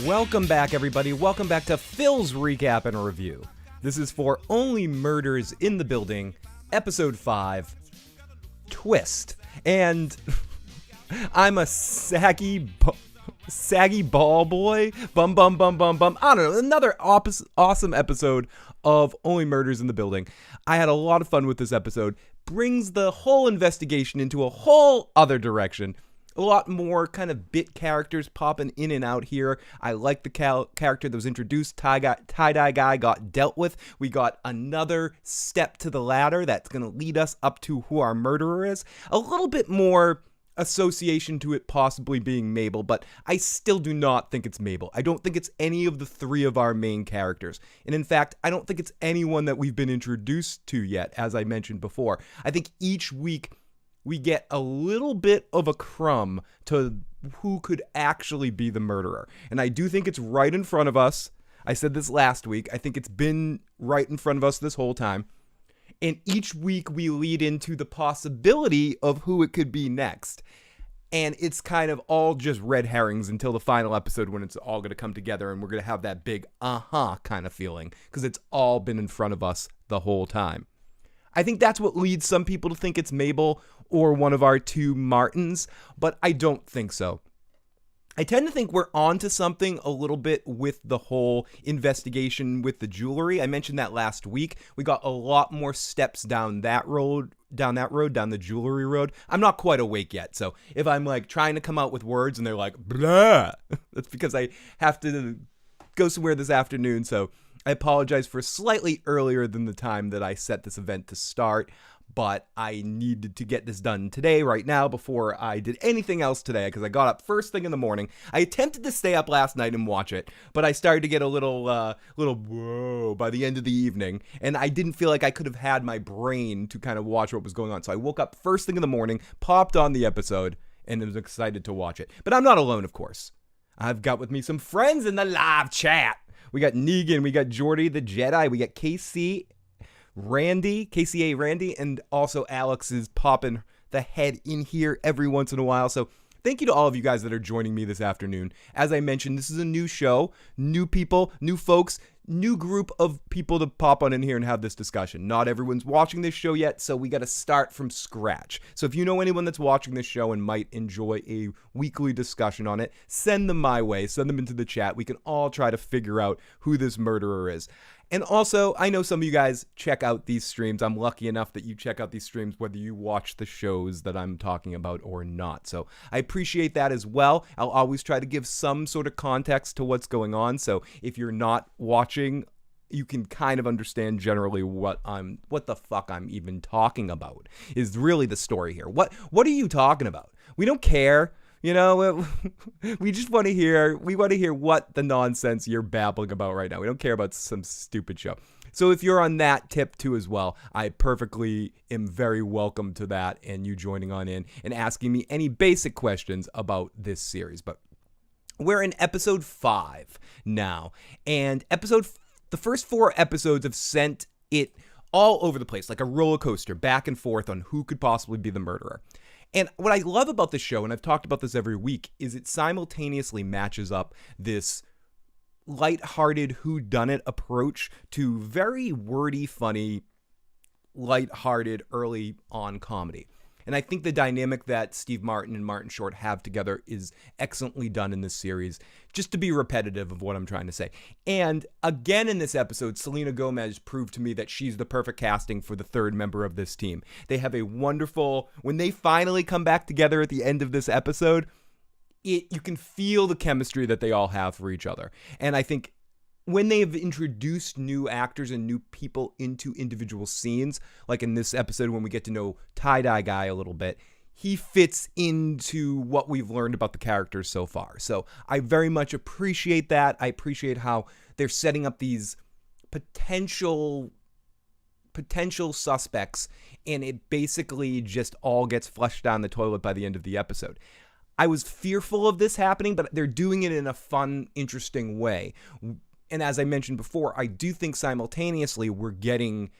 Welcome back, everybody. Welcome back to Phil's Recap and Review. This is for Only Murders in the Building, Episode 5, Twist. And I'm a saggy ball boy. Bum, bum, bum, bum, bum. I don't know. Another awesome episode of Only Murders in the Building. I had a lot of fun with this episode. Brings the whole investigation into a whole other direction. A lot more kind of bit characters popping in and out here. I like the character that was introduced. Tie-dye guy got dealt with. We got another step to the ladder that's going to lead us up to who our murderer is. A little bit more association to it possibly being Mabel, but I still do not think it's Mabel. I don't think it's any of the three of our main characters. And in fact, I don't think it's anyone that we've been introduced to yet, as I mentioned before. I think each week we get a little bit of a crumb to who could actually be the murderer. And I do think it's right in front of us. I said this last week. I think it's been right in front of us this whole time. And each week we lead into the possibility of who it could be next. And it's kind of all just red herrings until the final episode when it's all going to come together and we're going to have that big kind of feeling because it's all been in front of us the whole time. I think that's what leads some people to think it's Mabel or one of our two Martins, but I don't think so. I tend to think we're onto something a little bit with the whole investigation with the jewelry. I mentioned that last week. We got a lot more steps down the jewelry road. I'm not quite awake yet, so if I'm like trying to come out with words and they're like, blah, that's because I have to go somewhere this afternoon, so I apologize for slightly earlier than the time that I set this event to start, but I needed to get this done today, right now, before I did anything else today, because I got up first thing in the morning. I attempted to stay up last night and watch it, but I started to get a little whoa by the end of the evening, and I didn't feel like I could have had my brain to kind of watch what was going on. So I woke up first thing in the morning, popped on the episode, and was excited to watch it. But I'm not alone, of course. I've got with me some friends in the live chat. We got Negan, we got Jordy the Jedi, we got KCA Randy, and also Alex is popping the head in here every once in a while. So thank you to all of you guys that are joining me this afternoon. As I mentioned, this is a new show, new people, new folks, new group of people to pop on in here and have this discussion. Not everyone's watching this show yet, so we got to start from scratch. So if you know anyone that's watching this show and might enjoy a weekly discussion on it, send them my way, send them into the chat. We can all try to figure out who this murderer is. And also, I know some of you guys check out these streams. I'm lucky enough that you check out these streams whether you watch the shows that I'm talking about or not. So I appreciate that as well. I'll always try to give some sort of context to what's going on. So if you're not watching, you can kind of understand generally what the fuck I'm even talking about is really the story here. What are you talking about? We don't care. You know, we just want to hear what the nonsense you're babbling about right now. We don't care about some stupid show. So if you're on that tip too as well, I perfectly am very welcome to that and you joining on in and asking me any basic questions about this series. But we're in episode 5 now, and the first 4 episodes have sent it all over the place, like a roller coaster, back and forth on who could possibly be the murderer. And what I love about this show, and I've talked about this every week, is it simultaneously matches up this lighthearted whodunit approach to very wordy, funny, lighthearted, early on comedy. And I think the dynamic that Steve Martin and Martin Short have together is excellently done in this series, just to be repetitive of what I'm trying to say. And again in this episode, Selena Gomez proved to me that she's the perfect casting for the third member of this team. They have a wonderful, when they finally come back together at the end of this episode, you can feel the chemistry that they all have for each other. And I think when they've introduced new actors and new people into individual scenes, like in this episode when we get to know Tie-Dye Guy a little bit, he fits into what we've learned about the characters so far. So I very much appreciate that. I appreciate how they're setting up these potential suspects, and it basically just all gets flushed down the toilet by the end of the episode. I was fearful of this happening, but they're doing it in a fun, interesting way. And as I mentioned before, I do think simultaneously we're getting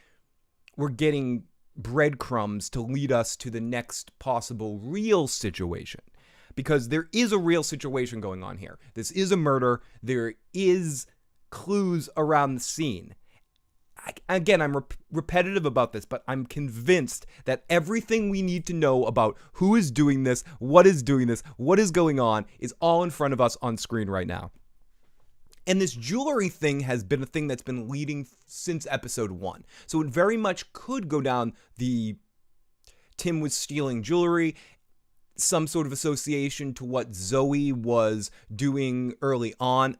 breadcrumbs to lead us to the next possible real situation. because there is a real situation going on here. This is a murder. There is clues around the scene. Again, I'm repetitive about this, but I'm convinced that everything we need to know about who is doing this, what is going on, is all in front of us on screen right now. And this jewelry thing has been a thing that's been leading since episode 1. So it very much could go down the Tim was stealing jewelry, some sort of association to what Zoe was doing early on.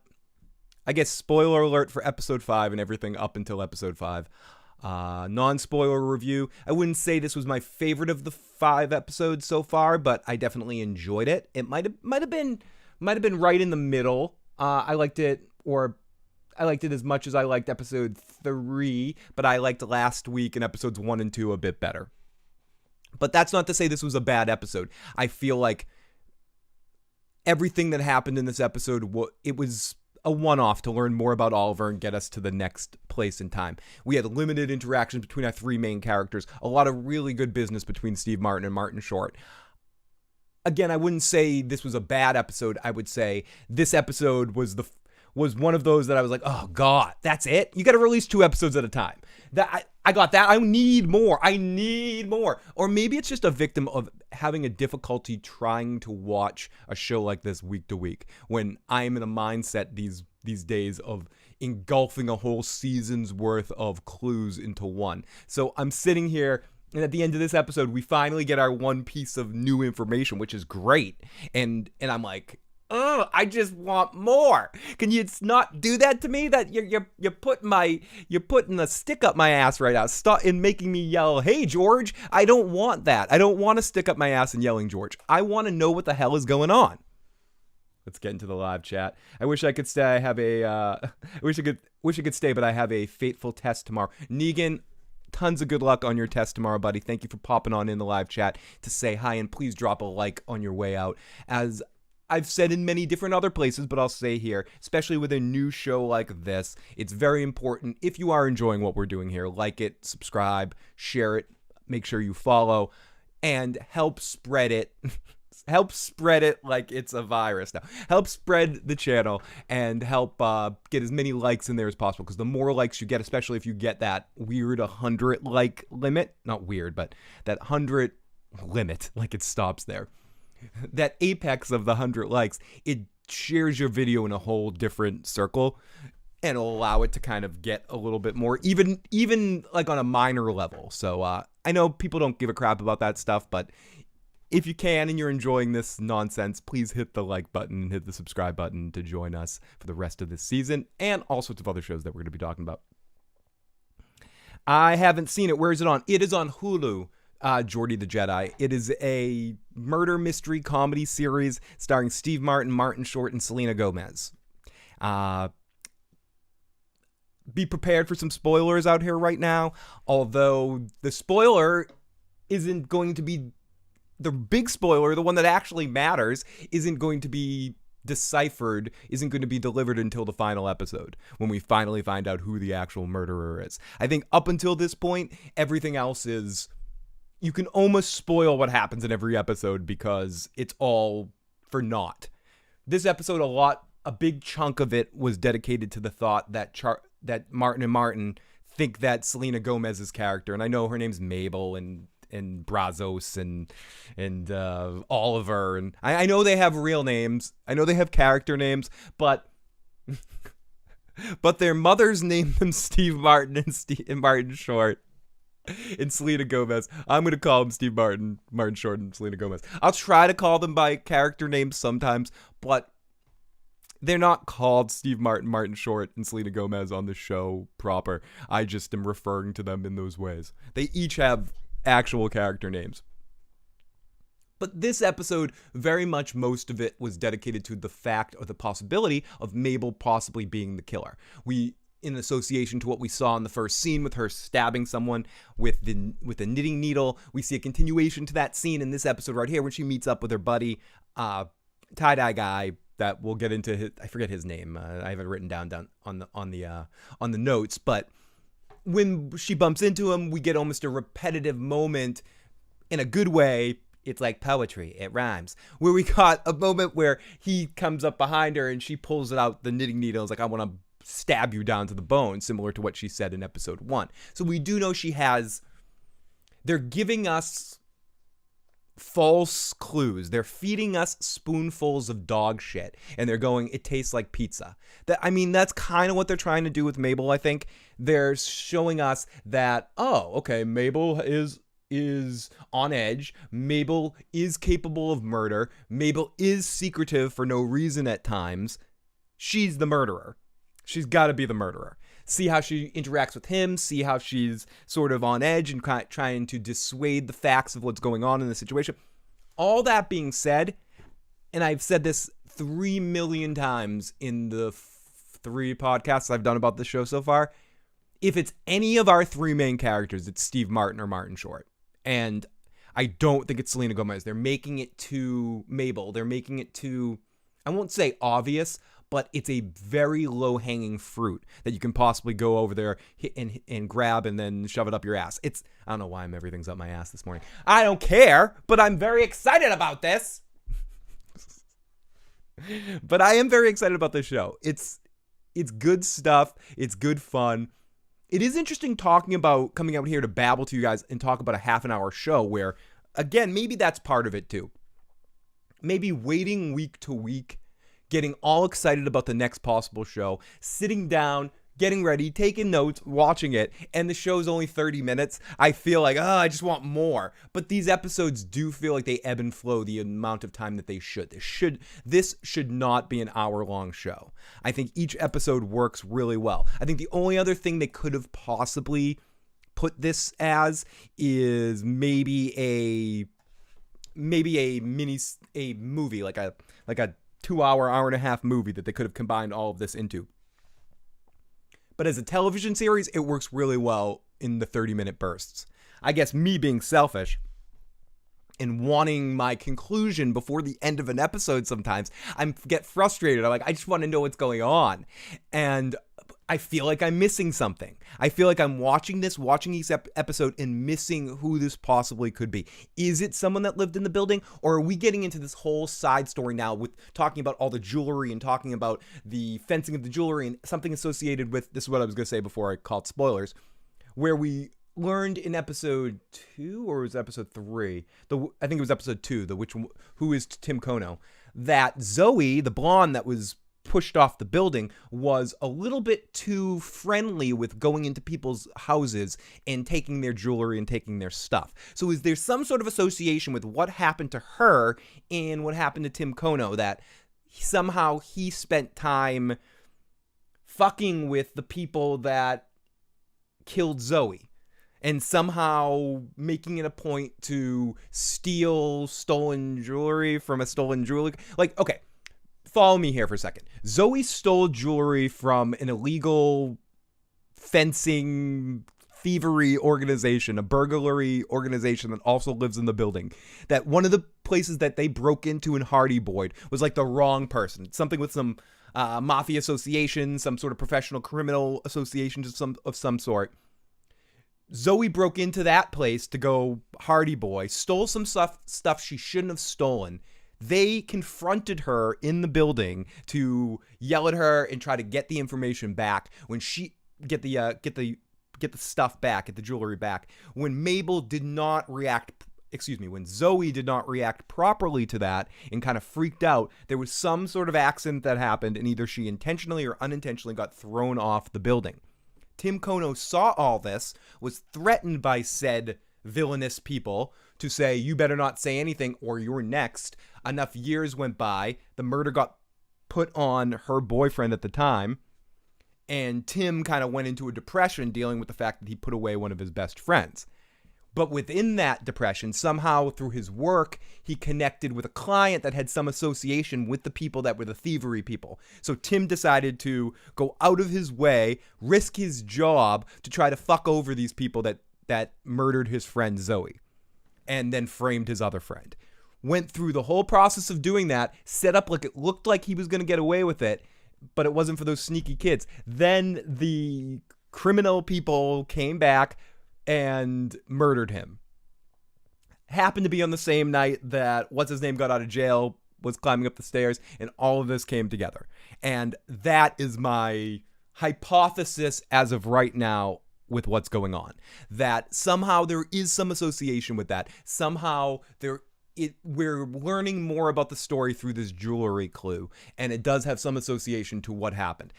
I guess spoiler alert for episode 5 and everything up until episode 5. Non-spoiler review. I wouldn't say this was my favorite of the 5 episodes so far, but I definitely enjoyed it. It might have been right in the middle. I liked it as much as I liked episode 3, but I liked last week in episodes 1 and 2 a bit better. But that's not to say this was a bad episode. I feel like everything that happened in this episode, it was a one-off to learn more about Oliver and get us to the next place in time. We had limited interactions between our 3 main characters, a lot of really good business between Steve Martin and Martin Short. Again, I wouldn't say this was a bad episode. I would say this episode was one of those that I was like, oh God, that's it? You got to release 2 episodes at a time. I got that. I need more. Or maybe it's just a victim of having a difficulty trying to watch a show like this week to week, when I'm in a mindset these days of engulfing a whole season's worth of clues into one. So I'm sitting here, and at the end of this episode, we finally get our one piece of new information, which is great. And I'm like, oh, I just want more. Can you not do that to me? That you're putting a stick up my ass right now. Stop and making me yell, "Hey George!" I don't want that. I don't want to stick up my ass and yelling George. I want to know what the hell is going on. Let's get into the live chat. I wish I could stay. I have a. I wish I could stay, but I have a fateful test tomorrow. Negan, tons of good luck on your test tomorrow, buddy. Thank you for popping on in the live chat to say hi, and please drop a like on your way out. As I've said in many different other places, but I'll say here, especially with a new show like this, it's very important, if you are enjoying what we're doing here, like it, subscribe, share it, make sure you follow, and help spread it. Help spread it like it's a virus now. Help spread the channel and help get as many likes in there as possible, because the more likes you get, especially if you get that weird 100 like limit, not weird, but that 100 limit, like it stops there. That apex of the 100 likes, it shares your video in a whole different circle and will allow it to kind of get a little bit more, even like on a minor level. So I know people don't give a crap about that stuff, but if you can and you're enjoying this nonsense, please hit the like button and hit the subscribe button to join us for the rest of this season and all sorts of other shows that we're going to be talking about. I haven't seen it. Where is it on? It is on Hulu. Geordie the Jedi. It is a murder mystery comedy series starring Steve Martin, Martin Short, and Selena Gomez. Be prepared for some spoilers out here right now, although the spoiler isn't going to be the big spoiler. The one that actually matters isn't going to be deciphered, isn't going to be delivered until the final episode, when we finally find out who the actual murderer is. I think up until this point, everything else is, you can almost spoil what happens in every episode because it's all for naught. This episode, a big chunk of it was dedicated to the thought that that Martin and Martin think that Selena Gomez's character, and I know her name's Mabel and Brazos and Oliver, and I know they have real names. I know they have character names, but their mothers named them Steve Martin and Martin Short. And Selena Gomez. I'm going to call them Steve Martin, Martin Short, and Selena Gomez. I'll try to call them by character names sometimes, but they're not called Steve Martin, Martin Short, and Selena Gomez on the show proper. I just am referring to them in those ways. They each have actual character names. But this episode, very much most of it was dedicated to the fact or the possibility of Mabel possibly being the killer. In association to what we saw in the first scene with her stabbing someone with a knitting needle. We see a continuation to that scene in this episode right here when she meets up with her buddy, tie-dye guy that we'll get into. I forget his name. I have it written down on the notes. But when she bumps into him, we get almost a repetitive moment in a good way, It's like poetry. It rhymes. Where we got a moment where he comes up behind her and she pulls it out the knitting needle. It's like, I want to stab you down to the bone, similar to what she said in episode 1. So we do know they're giving us false clues. They're feeding us spoonfuls of dog shit, and they're going, it tastes like pizza. That's kind of what they're trying to do with Mabel, I think. They're showing us that, oh, okay, Mabel is on edge. Mabel is capable of murder. Mabel is secretive for no reason at times. She's the murderer. She's got to be the murderer. See how she interacts with him. See how she's sort of on edge and trying to dissuade the facts of what's going on in the situation. All that being said, and I've said this 3 million times in the 3 podcasts I've done about this show so far, if it's any of our 3 main characters, it's Steve Martin or Martin Short. And I don't think it's Selena Gomez. They're making it too Mabel. They're making it too, I won't say obvious, but it's a very low-hanging fruit that you can possibly go over there and grab and then shove it up your ass. I don't know why everything's up my ass this morning. I don't care, but I'm very excited about this. But I am very excited about this show. It's good stuff. It's good fun. It is interesting coming out here to babble to you guys and talk about a half an hour show where, again, maybe that's part of it too. Maybe waiting week to week, getting all excited about the next possible show, sitting down, getting ready, taking notes, watching it, and the show's only 30 minutes. I feel like, I just want more. But these episodes do feel like they ebb and flow the amount of time that they should. This should not be an hour-long show. I think each episode works really well. I think the only other thing they could have possibly put this as is maybe a movie, like a 2-hour, hour and a half movie that they could have combined all of this into. But as a television series, it works really well in the 30-minute bursts. I guess me being selfish and wanting my conclusion before the end of an episode sometimes, I get frustrated. I'm like, I just want to know what's going on. And I feel like I'm missing something. I feel like I'm watching each episode and missing who this possibly could be. Is it someone that lived in the building? Or are we getting into this whole side story now with talking about all the jewelry and talking about the fencing of the jewelry and something associated with, this is what I was going to say before I called spoilers, where we learned in episode 2 or was it episode 3? I think it was episode 2, who is Tim Cono, that Zoe, the blonde that was pushed off the building, was a little bit too friendly with going into people's houses and taking their jewelry and taking their stuff. So is there some sort of association with what happened to her and what happened to Tim Cono, that somehow he spent time fucking with the people that killed Zoe and somehow making it a point to steal stolen jewelry from a stolen jewelry? Like, okay, follow me here for a second. Zoe stole jewelry from an illegal fencing thievery organization, a burglary organization that also lives in the building. That one of the places that they broke into in Hardy Boyd was like the wrong person. Something with some mafia association, some sort of professional criminal association of some sort. Zoe broke into that place to go Hardy Boy, stole some stuff she shouldn't have stolen. They confronted her in the building to yell at her and try to get the information back. When she get the stuff back, get the jewelry back. When when Zoe did not react properly to that and kind of freaked out, there was some sort of accident that happened, and either she intentionally or unintentionally got thrown off the building. Tim Cono saw all this, was threatened by said villainous people to say, you better not say anything or you're next. Enough years went by. The murder got put on her boyfriend at the time. And Tim kind of went into a depression dealing with the fact that he put away one of his best friends. But within that depression, somehow through his work, he connected with a client that had some association with the people that were the thievery people. So Tim decided to go out of his way, risk his job to try to fuck over these people that murdered his friend Zoe and then framed his other friend. Went through the whole process of doing that, set up like it looked like he was going to get away with it, but it wasn't for those sneaky kids. Then the criminal people came back and murdered him. happened to be on the same night that what's-his-name got out of jail, was climbing up the stairs, and all of this came together. And that is my hypothesis as of right now with what's going on. That somehow there is some association with that. Somehow we're learning more about the story through this jewelry clue, and it does have some association to what happened.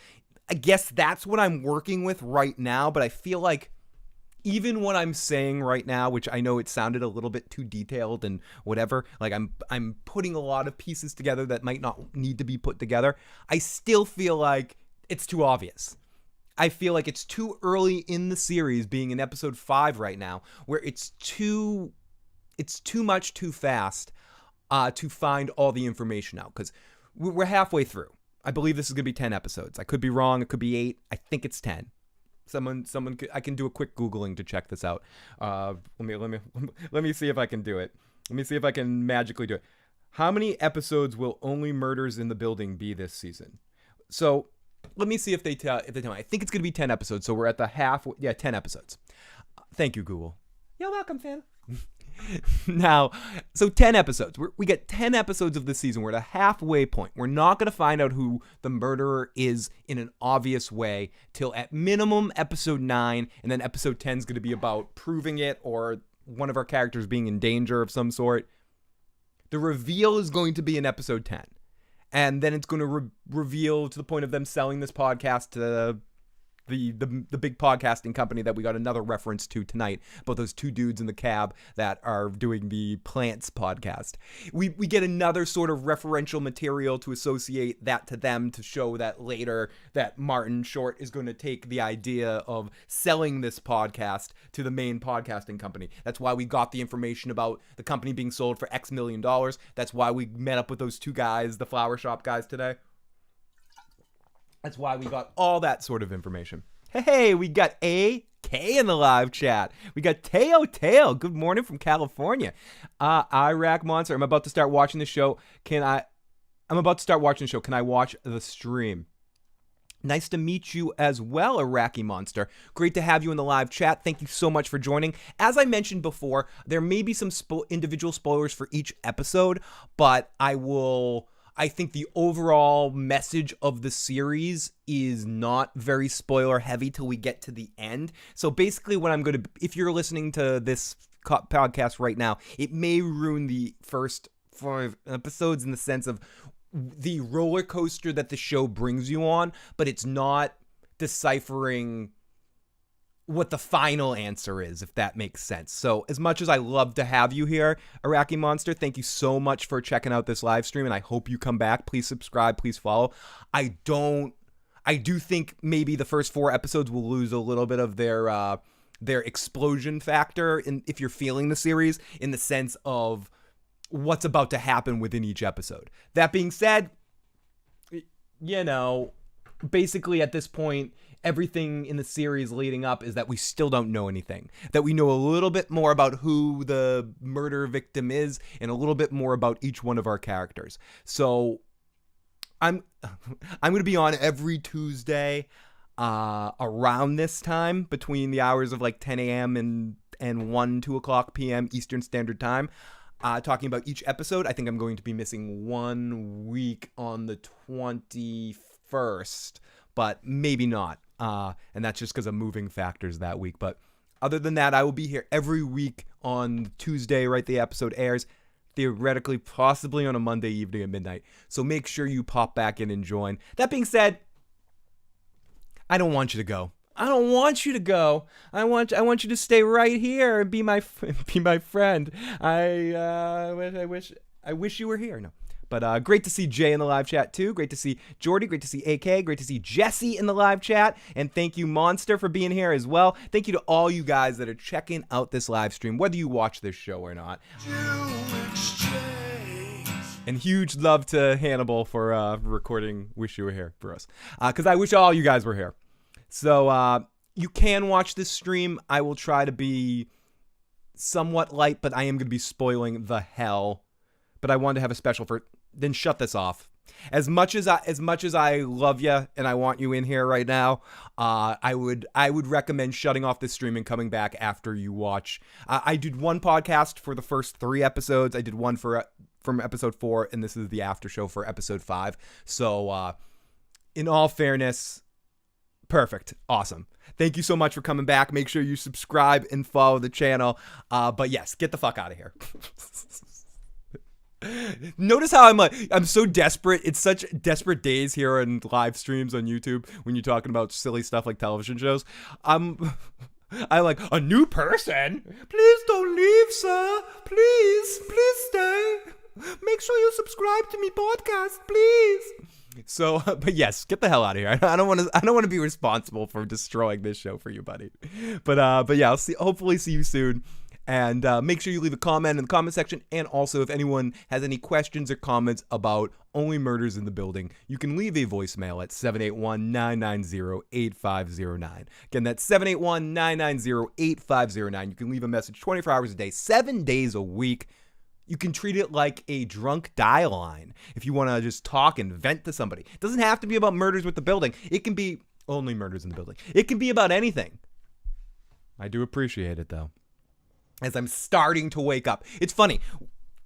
I guess that's what I'm working with right now, but I feel like even what I'm saying right now, which I know it sounded a little bit too detailed and whatever, like I'm putting a lot of pieces together that might not need to be put together, I still feel like it's too obvious. I feel like it's too early in the series, being in episode 5 right now, where it's too much too fast to find all the information out, because we're halfway through. I believe this is going to be 10 episodes. I could be wrong. It could be 8. I think it's 10. Someone I can do a quick Googling to check this out. Let me see if I can do it. Let me see if I can magically do it. How many episodes will Only Murders in the Building be this season? So let me see if they tell me. I think it's going to be 10 episodes. So we're at the half. Yeah, 10 episodes. Thank you, Google. You're welcome, fan. Now, so 10 episodes. We get 10 episodes of this season. We're at a halfway point. We're not going to find out who the murderer is in an obvious way till at minimum episode 9, and then episode 10 is going to be about proving it or one of our characters being in danger of some sort. The reveal is going to be in episode 10, and then it's going to reveal to the point of them selling this podcast to the big podcasting company that we got another reference to tonight about those two dudes in the cab that are doing the Plants podcast. We get another sort of referential material to associate that to them, to show that later that Martin Short is going to take the idea of selling this podcast to the main podcasting company. That's why we got the information about the company being sold for X million dollars. That's why we met up with those two guys, the flower shop guys, today. That's why we got all that sort of information. Hey, we got AK in the live chat. We got Teo. Good morning from California. Iraq Monster. I'm about to start watching the show. Can I watch the stream? Nice to meet you as well, Iraqi Monster. Great to have you in the live chat. Thank you so much for joining. As I mentioned before, there may be some individual spoilers for each episode, but I think the overall message of the series is not very spoiler heavy till we get to the end. So basically what I'm going to, if you're listening to this podcast right now, it may ruin the first 5 episodes in the sense of the roller coaster that the show brings you on, but it's not deciphering what the final answer is, if that makes sense. So as much as I love to have you here, Iraqi Monster, thank you so much for checking out this live stream, and I hope you come back. Please subscribe, please follow. I do think maybe the first 4 episodes will lose a little bit of their explosion factor if you're feeling the series, in the sense of what's about to happen within each episode. That being said, basically at this point, everything in the series leading up is that we still don't know anything. That we know a little bit more about who the murder victim is and a little bit more about each one of our characters. So I'm going to be on every Tuesday around this time, between the hours of like 10 a.m. and 2 o'clock p.m. Eastern Standard Time. Talking about each episode. I think I'm going to be missing 1 week on the 21st, but maybe not. And that's just because of moving factors that week. But other than that, I will be here every week on Tuesday, right? The episode airs, theoretically, possibly on a Monday evening at midnight. So make sure you pop back in and join. That being said, I don't want you to go. I want you to stay right here and be my friend. I wish you were here. No. But great to see Jay in the live chat too. Great to see Jordy. Great to see AK. Great to see Jesse in the live chat. And thank you, Monster, for being here as well. Thank you to all you guys that are checking out this live stream, whether you watch this show or not. And huge love to Hannibal for recording Wish You Were Here for us. Because I wish all you guys were here. So you can watch this stream. I will try to be somewhat light, but I am going to be spoiling the hell. But I wanted to have a special for... Then shut this off. As much as I love you and I want you in here right now, I would recommend shutting off this stream and coming back after you watch. I did one podcast for the first 3 episodes. I did one from episode 4, and this is the after show for episode 5. So, in all fairness, perfect, awesome. Thank you so much for coming back. Make sure you subscribe and follow the channel. But yes, get the fuck out of here. Notice how I'm so desperate. It's such desperate days here on live streams on YouTube when you're talking about silly stuff like television shows. I like a new person. Please don't leave, sir. Please stay. Make sure you subscribe to me podcast, please. So, but yes, get the hell out of here. I don't want to be responsible for destroying this show for you, buddy. But yeah, hopefully see you soon. And make sure you leave a comment in the comment section. And also, if anyone has any questions or comments about Only Murders in the Building, you can leave a voicemail at 781-990-8509. Again, that's 781-990-8509. You can leave a message 24 hours a day, 7 days a week. You can treat it like a drunk dial line if you want to just talk and vent to somebody. It doesn't have to be about murders with the building. It can be Only Murders in the Building. It can be about anything. I do appreciate it, though. As I'm starting to wake up. It's funny.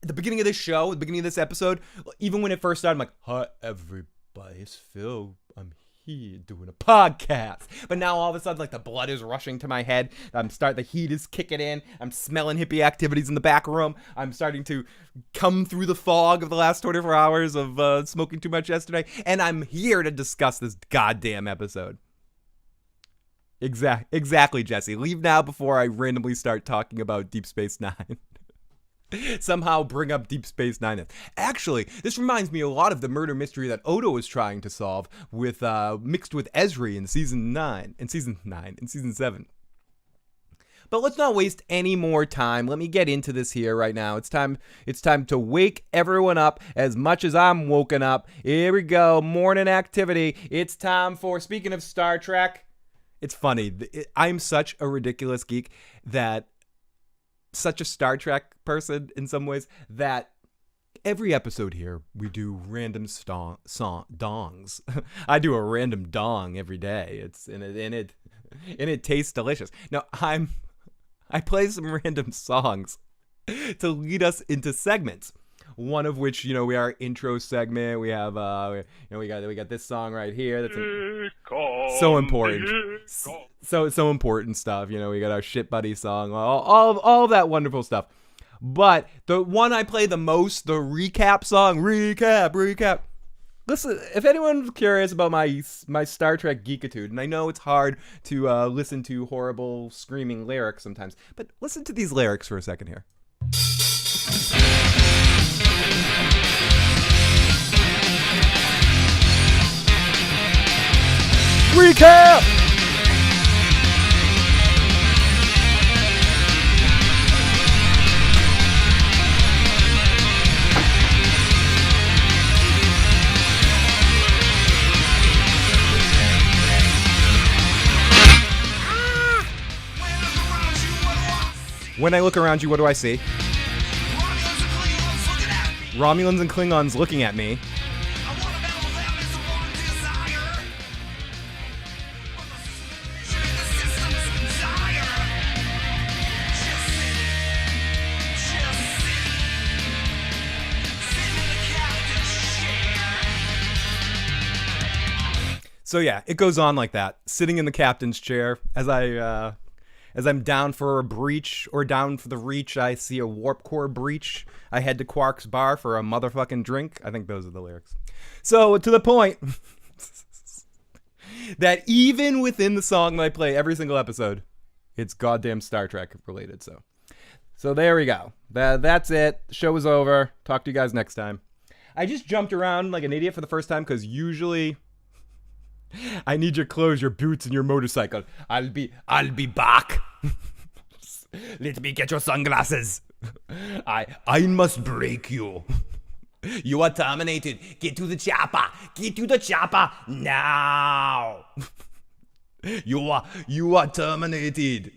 At the beginning of this show, the beginning of this episode, even when it first started, I'm like, hi, everybody, it's Phil. I'm here doing a podcast. But now all of a sudden, like, the blood is rushing to my head. The heat is kicking in. I'm smelling hippie activities in the back room. I'm starting to come through the fog of the last 24 hours of smoking too much yesterday. And I'm here to discuss this goddamn episode. Exactly, Jesse. Leave now before I randomly start talking about Deep Space Nine. Somehow bring up Deep Space Nine. Actually, this reminds me a lot of the murder mystery that Odo was trying to solve with mixed with Ezri in season 7. But let's not waste any more time. Let me get into this here right now. It's time to wake everyone up as much as I'm woken up. Here we go. Morning activity. It's time for, speaking of Star Trek. It's funny. I'm such a ridiculous geek such a Star Trek person in some ways, that every episode here we do random dongs. I do a random dong every day. It tastes delicious. Now I play some random songs to lead us into segments. One of which, we our intro segment. We have, we got this song right here. That's so important. So important stuff. We got our shit buddy song. All of that wonderful stuff. But the one I play the most, the recap song. Recap. Listen, if anyone's curious about my Star Trek geekitude, and I know it's hard to listen to horrible screaming lyrics sometimes, but listen to these lyrics for a second here. Recap! When I look around you, what do I see? Romulans and Klingons looking at me. So yeah, it goes on like that. Sitting in the captain's chair as I'm down for a breach or down for the reach, I see a warp core breach. I head to Quark's bar for a motherfucking drink. I think those are the lyrics. So to the point that even within the song that I play every single episode, it's goddamn Star Trek related. So there we go. That's it. The show is over. Talk to you guys next time. I just jumped around like an idiot for the first time because usually I need your clothes, your boots, and your motorcycle. I'll be back. Let me get your sunglasses. I must break you. You are terminated. Get to the chopper. Get to the chopper now. You are terminated.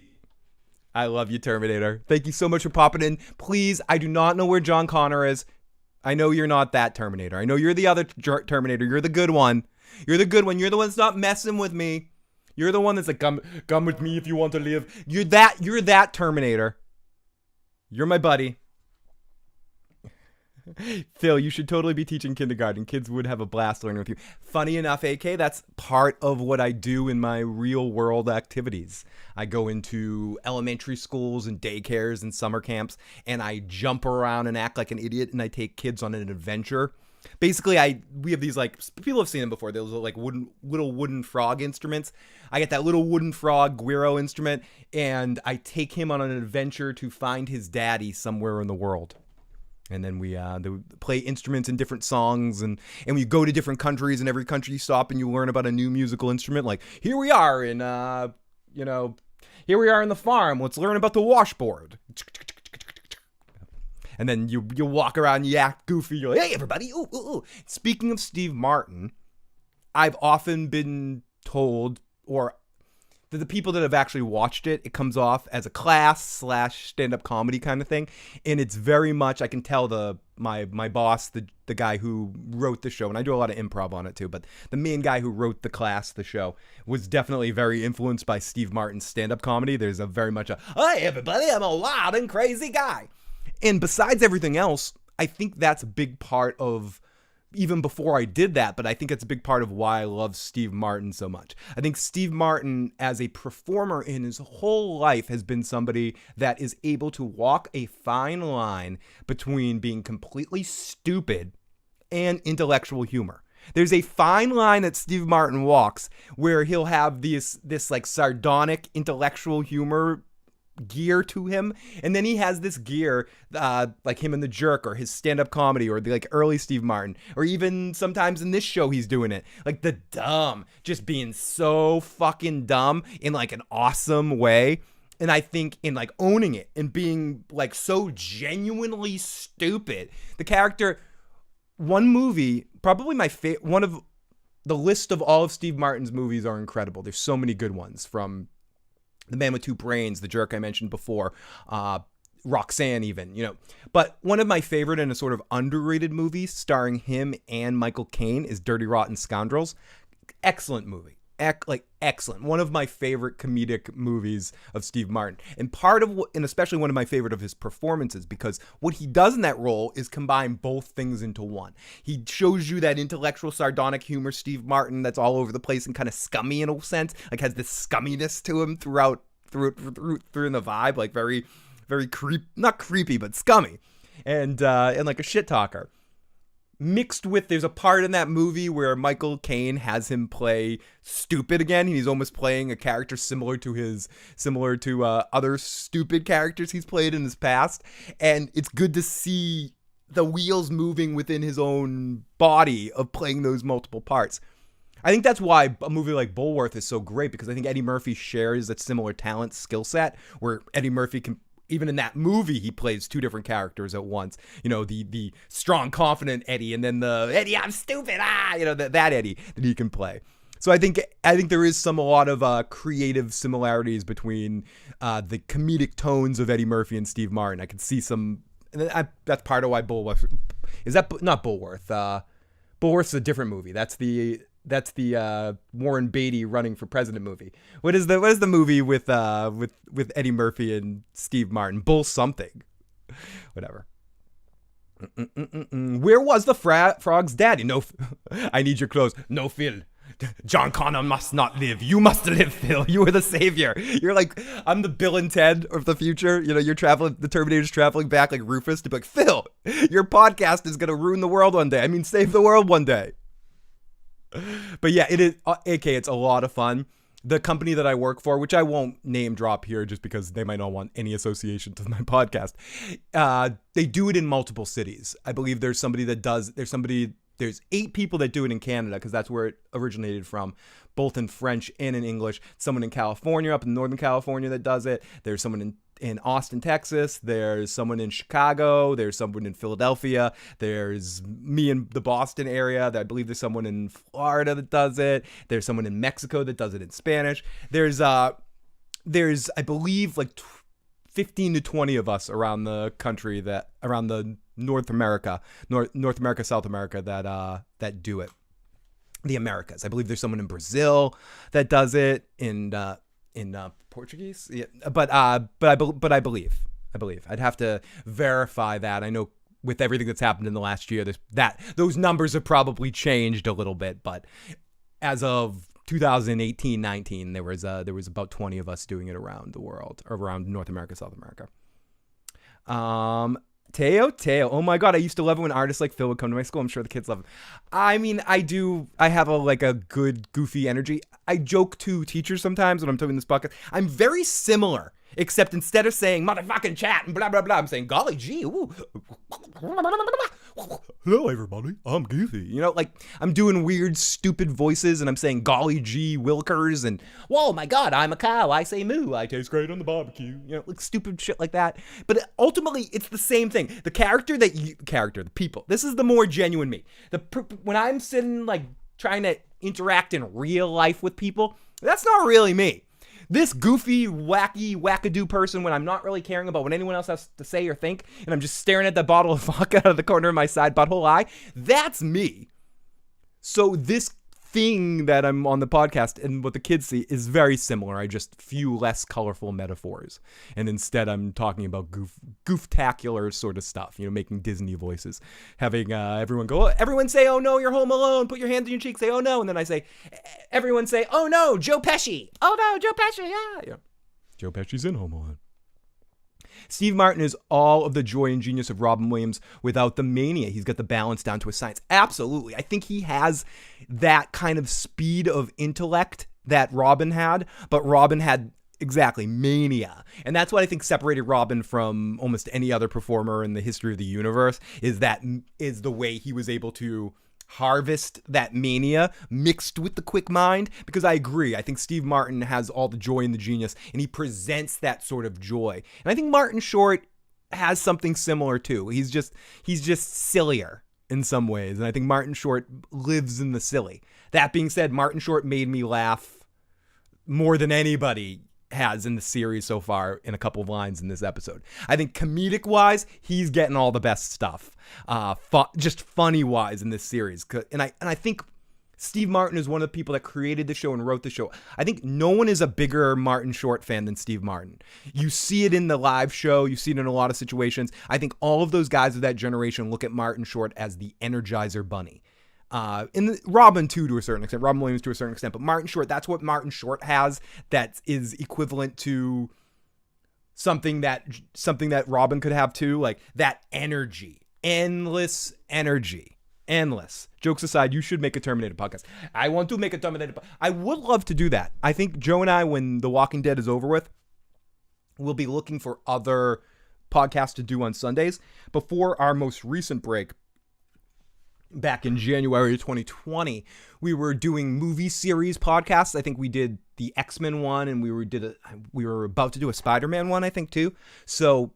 I love you, Terminator. Thank you so much for popping in. Please, I do not know where John Connor is. I know you're not that Terminator. I know you're the other Terminator. You're the good one. You're the good one. You're the one that's not messing with me. You're the one that's like, come with me if you want to live. You're that Terminator. You're my buddy. Phil, you should totally be teaching kindergarten. Kids would have a blast learning with you. Funny enough, AK, that's part of what I do in my real world activities. I go into elementary schools and daycares and summer camps, and I jump around and act like an idiot, and I take kids on an adventure. Basically, we have these, like, people have seen them before. Those are like little wooden frog instruments. I get that little wooden frog Guiro instrument, and I take him on an adventure to find his daddy somewhere in the world. And then we play instruments in different songs, and we go to different countries, and every country you stop and you learn about a new musical instrument. Like, here we are in, here we are in the farm. Let's learn about the washboard. And then you walk around, you act goofy. You're like, hey, everybody. Ooh, ooh, ooh. Speaking of Steve Martin, I've often been told, or the people that have actually watched it, it comes off as a class / stand-up comedy kind of thing. And it's very much, I can tell my boss, the guy who wrote the show, and I do a lot of improv on it too, but the main guy who wrote the show, was definitely very influenced by Steve Martin's stand-up comedy. There's a very much hey everybody, I'm a wild and crazy guy. And besides everything else, I think that's a big part of, even before I did that, but I think it's a big part of why I love Steve Martin so much. I think Steve Martin, as a performer in his whole life, has been somebody that is able to walk a fine line between being completely stupid and intellectual humor. There's a fine line that Steve Martin walks where he'll have this like sardonic intellectual humor gear to him, and then he has this gear like him in The Jerk, or his stand-up comedy, or the like early Steve Martin, or even sometimes in this show he's doing it, like the dumb, just being so fucking dumb in like an awesome way. And I think in like owning it and being like so genuinely stupid, the character, one movie, probably my favorite, one of the list of all of Steve Martin's movies are incredible. There's so many good ones, from The Man with Two Brains, The Jerk I mentioned before, Roxanne even, But one of my favorite and a sort of underrated movies starring him and Michael Caine is Dirty Rotten Scoundrels. Excellent movie. Excellent. One of my favorite comedic movies of Steve Martin. And and especially one of my favorite of his performances, because what he does in that role is combine both things into one. He shows you that intellectual sardonic humor Steve Martin that's all over the place and kind of scummy in a sense, like has this scumminess to him through in the vibe, like very, very not creepy, but scummy, and like a shit talker. Mixed with, there's a part in that movie where Michael Caine has him play stupid again. He's almost playing a character similar to other stupid characters he's played in his past. And it's good to see the wheels moving within his own body of playing those multiple parts. I think that's why a movie like Bulworth is so great, because I think Eddie Murphy shares that similar talent skill set, where Eddie Murphy can, even in that movie, he plays two different characters at once. The strong, confident Eddie, and then the Eddie, I'm stupid, that Eddie that he can play. So I think there is a lot of creative similarities between the comedic tones of Eddie Murphy and Steve Martin. I can see some, and that's part of why Bulworth is that not Bulworth. Bulworth's a different movie. That's the Warren Beatty running for president movie. What is the movie with Eddie Murphy and Steve Martin? Bull something, whatever. Where was the frog's daddy? No, I need your clothes. No, Phil. John Connor must not live. You must live, Phil. You are the savior. You're like, I'm the Bill and Ted of the future. You're traveling, the Terminator's traveling back like Rufus to be like, Phil, your podcast is gonna ruin the world one day. I mean, save the world one day. But yeah, it is, AK, it's a lot of fun. The company that I work for, which I won't name drop here just because they might not want any association to my podcast, they do it in multiple cities. I believe there's 8 people that do it in Canada, because that's where it originated from, both in French and in English. Someone in California, up in Northern California, that does it. There's someone in Austin, Texas. There's someone in Chicago. There's someone in Philadelphia. There's me in the Boston area. I believe there's someone in Florida that does it. There's someone in Mexico that does it in Spanish. There's I believe like 15 to 20 of us around the country around the North America, South America that do it. The Americas. I believe there's someone in Brazil that does it in Portuguese. Yeah, but I believe. I'd have to verify that. I know with everything that's happened in the last year, those numbers have probably changed a little bit, but as of 2018-19, there was about 20 of us doing it around the world, or around North America, South America. Teo. Oh my God, I used to love it when artists like Phil would come to my school. I'm sure the kids love him. I mean, I do. I have a good goofy energy. I joke to teachers sometimes when I'm doing this podcast. I'm very similar, except instead of saying motherfucking chat and blah blah blah, I'm saying golly gee. Ooh. Hello everybody, I'm goofy. You know, like I'm doing weird, stupid voices, and I'm saying golly gee Wilkers, and whoa my God, I'm a cow. I say moo. I taste great on the barbecue. You know, like stupid shit like that. But ultimately, it's the same thing. The people. This is the more genuine me. When I'm sitting like trying to interact in real life with people, that's not really me. This goofy, wacky, wackadoo person, when I'm not really caring about what anyone else has to say or think, and I'm just staring at that bottle of vodka out of the corner of my side butthole eye, that's me. So this thing that I'm on the podcast and what the kids see is very similar. I just few less colorful metaphors. And instead I'm talking about gooftacular sort of stuff, making Disney voices, having everyone say, oh no, you're home alone. Put your hands in your cheek, say, oh no. And then I say, everyone say, oh no, Joe Pesci. Oh no, Joe Pesci, yeah. Joe Pesci's in Home Alone. Steve Martin is all of the joy and genius of Robin Williams without the mania. He's got the balance down to a science. Absolutely. I think he has that kind of speed of intellect that Robin had, but Robin had exactly mania. And that's what I think separated Robin from almost any other performer in the history of the universe, is the way he was able to harvest that mania mixed with the quick mind. Because I agree, I think Steve Martin has all the joy and the genius, and he presents that sort of joy. And I think Martin Short has something similar too. He's just sillier in some ways, and I think Martin Short lives in the silly. That being said, Martin Short made me laugh more than anybody has in the series so far in a couple of lines in this episode. I think comedic wise, he's getting all the best stuff. Just funny wise in this series. And I think Steve Martin is one of the people that created the show and wrote the show. I think no one is a bigger Martin Short fan than Steve Martin. You see it in the live show. You see it in a lot of situations. I think all of those guys of that generation look at Martin Short as the Energizer Bunny. Robin too, to a certain extent, Robin Williams to a certain extent, but Martin Short, that's what Martin Short has that is equivalent to something that Robin could have too, like that energy, endless energy, endless. Jokes aside, you should make a Terminator podcast. I want to make a Terminator I would love to do that. I think Joe and I, when The Walking Dead is over with, we'll be looking for other podcasts to do on Sundays. Before our most recent break, back in January 2020, we were doing movie series podcasts. I think we did the X-Men one, and we were about to do a Spider-Man one, I think, too. So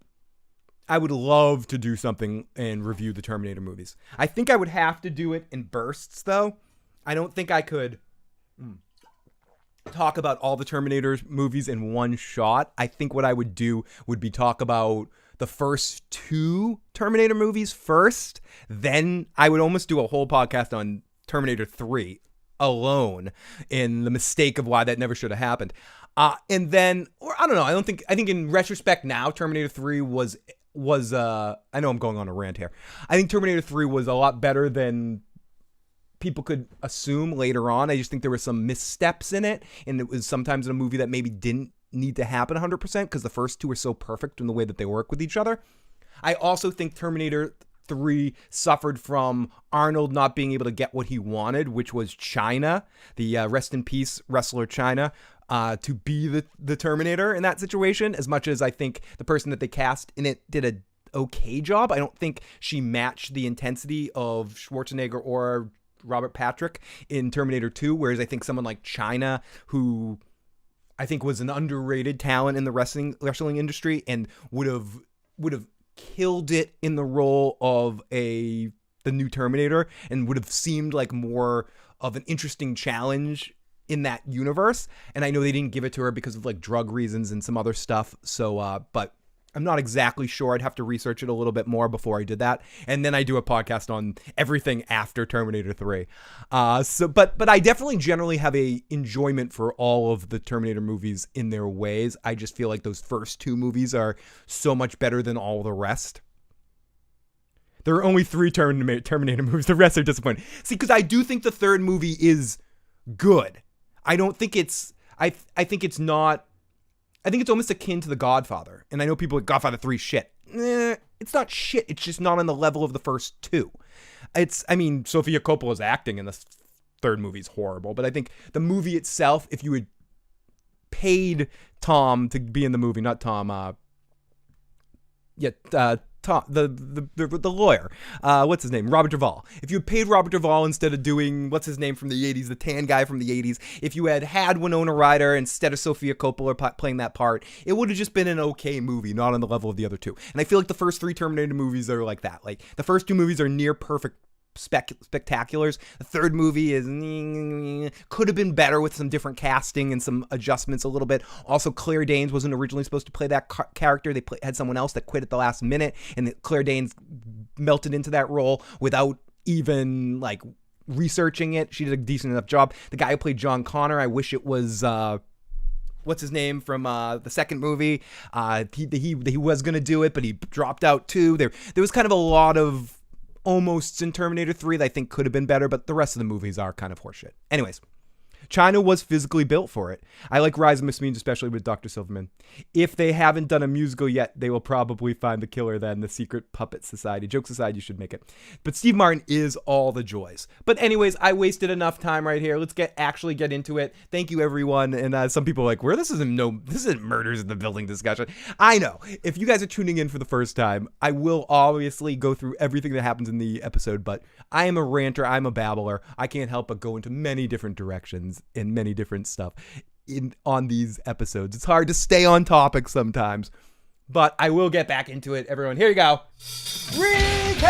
I would love to do something and review the Terminator movies. I think I would have to do it in bursts, though. I don't think I could talk about all the Terminator movies in one shot. I think what I would do would be talk about the first two Terminator movies first, then I would almost do a whole podcast on Terminator 3 alone in the mistake of why that never should have happened. And then, or I don't know, I think in retrospect now, Terminator 3 was I know I'm going on a rant here. I think Terminator 3 was a lot better than people could assume later on. I just think there were some missteps in it, and it was sometimes in a movie that maybe didn't need to happen 100% because the first two are so perfect in the way that they work with each other. I also think Terminator 3 suffered from Arnold not being able to get what he wanted, which was China, the rest in peace wrestler China, to be the Terminator in that situation. As much as I think the person that they cast in it did a okay job, I don't think she matched the intensity of Schwarzenegger or Robert Patrick in Terminator 2, whereas I think someone like China, who I think was an underrated talent in the wrestling industry and would have killed it in the role of the new Terminator, and would have seemed like more of an interesting challenge in that universe. And I know they didn't give it to her because of like drug reasons and some other stuff. So, but I'm not exactly sure. I'd have to research it a little bit more before I did that. And then I do a podcast on everything after Terminator 3. But I definitely generally have a enjoyment for all of the Terminator movies in their ways. I just feel like those first 2 movies are so much better than all the rest. There are only 3 Terminator movies. The rest are disappointing. See, because I do think the third movie is good. I don't think it's... I think it's not... I think it's almost akin to The Godfather. And I know people like Godfather 3 shit. It's not shit. It's just not on the level of the first 2. Sofia Coppola's acting in the third movie is horrible. But I think the movie itself, if you had paid Tom to be in the movie, not Tom, Tom, the lawyer, what's his name? Robert Duvall. If you had paid Robert Duvall instead of doing, what's his name from the 80s, the tan guy from the 80s, if you had Winona Ryder instead of Sofia Coppola playing that part, it would have just been an okay movie, not on the level of the other 2. And I feel like the first 3 Terminator movies are like that. Like, the first 2 movies are near perfect spectaculars. The third movie could have been better with some different casting and some adjustments a little bit. Also, Claire Danes wasn't originally supposed to play that character. They had someone else that quit at the last minute, and Claire Danes melted into that role without even like researching it. She did a decent enough job. The guy who played John Connor, I wish it was what's his name from the second movie. He was gonna do it, but he dropped out too. There was kind of a lot of almost in Terminator 3 that I think could have been better, but the rest of the movies are kind of horseshit. Anyways, China was physically built for it. I like Rise of Machines, especially with Dr. Silverman. If they haven't done a musical yet, they will probably find the killer then, the Secret Puppet Society. Jokes aside, you should make it. But Steve Martin is all the joys. But anyways, I wasted enough time right here. Let's actually get into it. Thank you, everyone. And some people are like, this isn't Murders in the Building discussion. I know. If you guys are tuning in for the first time, I will obviously go through everything that happens in the episode, but I am a ranter. I'm a babbler. I can't help but go into many different directions and many different stuff on these episodes. It's hard to stay on topic sometimes, but I will get back into it. Everyone, here you go. Recap!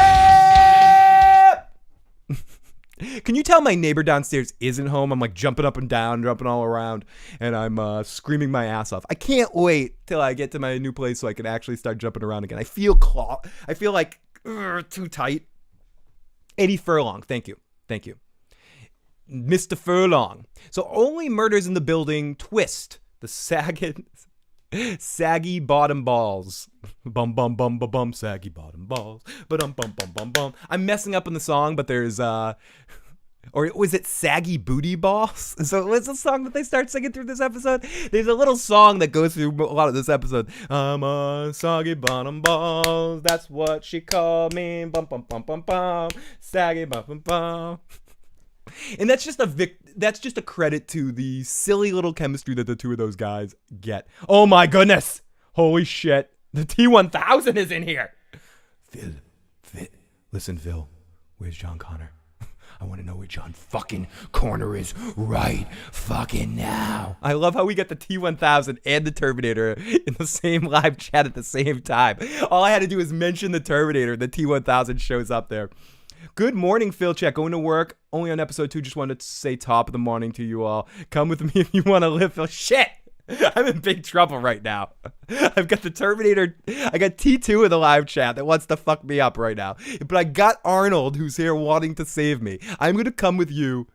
Can you tell my neighbor downstairs isn't home? I'm like jumping up and down, jumping all around, and I'm screaming my ass off. I can't wait till I get to my new place so I can actually start jumping around again. I feel like too tight. Eddie Furlong, thank you. Mr. Furlong. So only Murders in the Building twist. The saggy bottom balls. Bum bum bum bum bum saggy bottom balls. Bum bum bum bum bum. I'm messing up in the song, but there's or was it saggy booty balls? So what's the song that they start singing through this episode? There's a little song that goes through a lot of this episode. I'm a saggy bottom balls. That's what she called me. Bum bum bum bum bum. Saggy bum bum bum. And that's just a credit to the silly little chemistry that the two of those guys get. Oh my goodness. Holy shit. The T-1000 is in here. Phil. Listen, Phil. Where's John Connor? I want to know where John fucking Connor is right fucking now. I love how we get the T-1000 and the Terminator in the same live chat at the same time. All I had to do is mention the Terminator. The T-1000 shows up there. Good morning, Phil Check. Going to work. Only on episode 2. Just wanted to say top of the morning to you all. Come with me if you want to live, Phil. Shit! I'm in big trouble right now. I've got the Terminator. I got T2 in the live chat that wants to fuck me up right now. But I got Arnold who's here wanting to save me. I'm going to come with you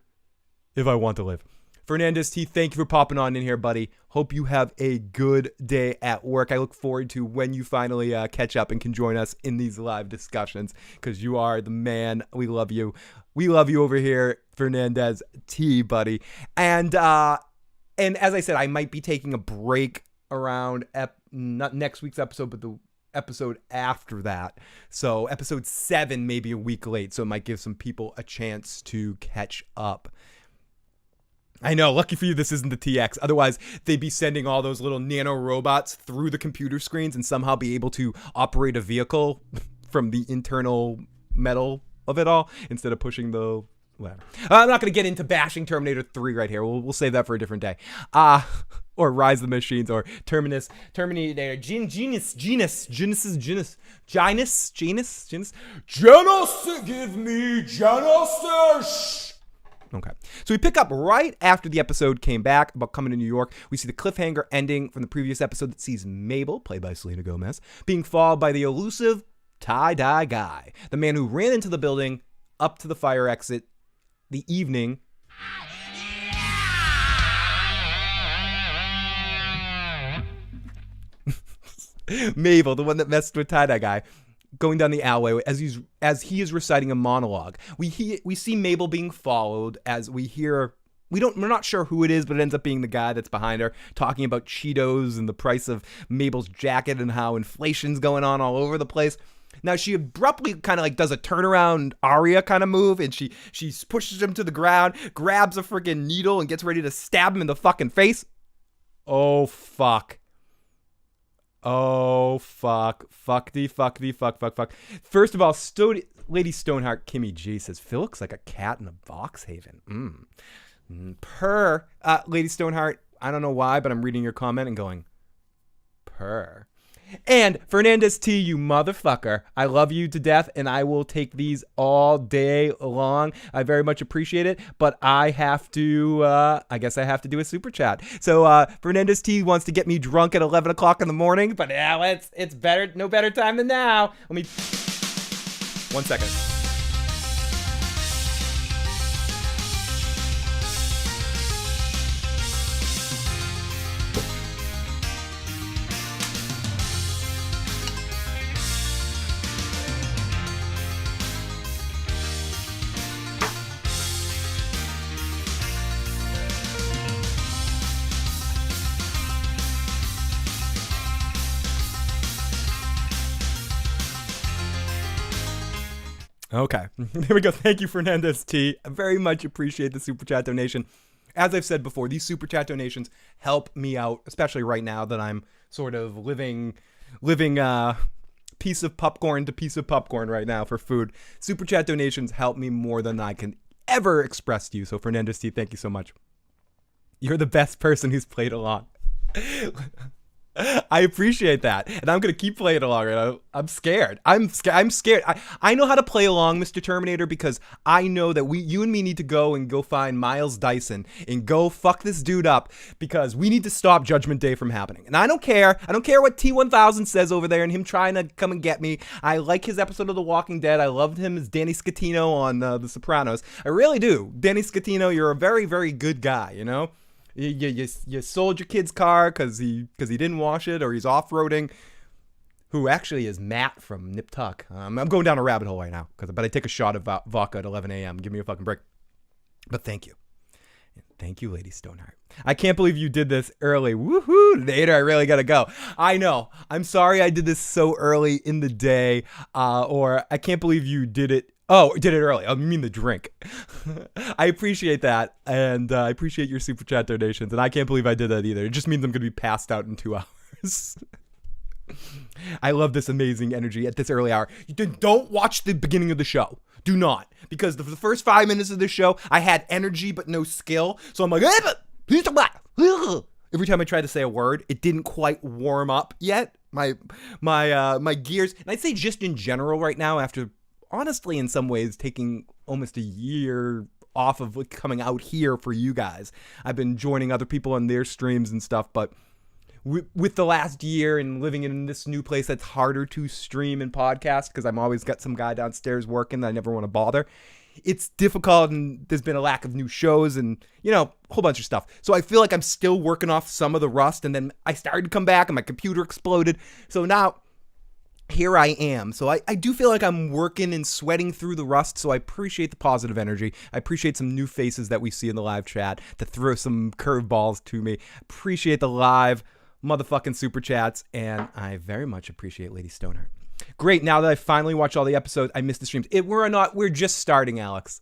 if I want to live. Fernandez T, thank you for popping on in here, buddy. Hope you have a good day at work. I look forward to when you finally catch up and can join us in these live discussions because you are the man. We love you. We love you over here, Fernandez T, buddy. And as I said, I might be taking a break around not next week's episode, but the episode after that. So episode 7 may be a week late, so it might give some people a chance to catch up. I know, lucky for you, this isn't the TX. Otherwise, they'd be sending all those little nano robots through the computer screens and somehow be able to operate a vehicle from the internal metal of it all instead of pushing the whatever. I'm not going to get into bashing Terminator 3 right here. We'll save that for a different day. Or Rise of the Machines or Terminator, Genus, give me Genesis. Okay. So we pick up right after the episode came back about coming to New York. We see the cliffhanger ending from the previous episode that sees Mabel, played by Selena Gomez, being followed by the elusive tie-dye guy, the man who ran into the building up to the fire exit the evening. Mabel, the one that messed with tie-dye guy, going down the alleyway as he is reciting a monologue. We see Mabel being followed as we hear. We're not sure who it is, but it ends up being the guy that's behind her, talking about Cheetos and the price of Mabel's jacket and how inflation's going on all over the place. Now she abruptly kind of like does a turnaround Aria kind of move, and she pushes him to the ground, grabs a freaking needle, and gets ready to stab him in the fucking face. Oh fuck. Oh, fuck. Fuck. First of all, Lady Stoneheart Kimmy G says, Phil looks like a cat in a box haven. Purr. Lady Stoneheart, I don't know why, but I'm reading your comment and going, purr. And Fernandez T, you motherfucker. I love you to death, and I will take these all day long. I very much appreciate it, but I have to, I guess I have to do a super chat. So Fernandez T wants to get me drunk at 11 o'clock in the morning, but yeah, it's better, no better time than now. Let me, 1 second. Okay, there we go. Thank you, Fernandez T. I very much appreciate the super chat donation. As I've said before, these super chat donations help me out, especially right now that I'm sort of living piece of popcorn to piece of popcorn right now for food. Super chat donations help me more than I can ever express to you. So Fernandez T, thank you so much. You're the best person who's played along. I appreciate that, and I'm gonna keep playing along. Right? I'm scared. I'm scared. I know how to play along, Mr. Terminator, because I know that you and me need to go find Miles Dyson and go fuck this dude up, because we need to stop Judgment Day from happening. And I don't care. I don't care what T1000 says over there and him trying to come and get me. I like his episode of The Walking Dead. I loved him as Danny Scatino on The Sopranos. I really do. Danny Scatino, you're a very, very good guy. You know. You sold your kid's car because he didn't wash it, or he's off-roading. Who actually is Matt from Nip Tuck. I'm going down a rabbit hole right now, but I take a shot of vodka at 11 a.m. Give me a fucking break. But thank you. Thank you, Lady Stoneheart. I can't believe you did this early. Woohoo! Later, I really gotta go. I know. I'm sorry I did this so early in the day, or I can't believe you did it. Oh, did it early. I mean the drink. I appreciate that, and I appreciate your super chat donations, and I can't believe I did that either. It just means I'm going to be passed out in 2 hours. I love this amazing energy at this early hour. Don't watch the beginning of the show. Do not. Because the first 5 minutes of the show, I had energy but no skill. So I'm like, every time I tried to say a word, it didn't quite warm up yet. My gears, and I'd say just in general right now, after honestly, in some ways, taking almost a year off of coming out here for you guys. I've been joining other people on their streams and stuff, but with the last year and living in this new place that's harder to stream and podcast because I'm always got some guy downstairs working that I never want to bother. It's difficult, and there's been a lack of new shows and, a whole bunch of stuff. So I feel like I'm still working off some of the rust, and then I started to come back and my computer exploded. So now here I am. So I do feel like I'm working and sweating through the rust. So I appreciate the positive energy. I appreciate some new faces that we see in the live chat to throw some curveballs to me. Appreciate the live motherfucking super chats. And I very much appreciate Lady Stoneheart. Great. Now that I finally watched all the episodes, I missed the streams. We're just starting, Alex.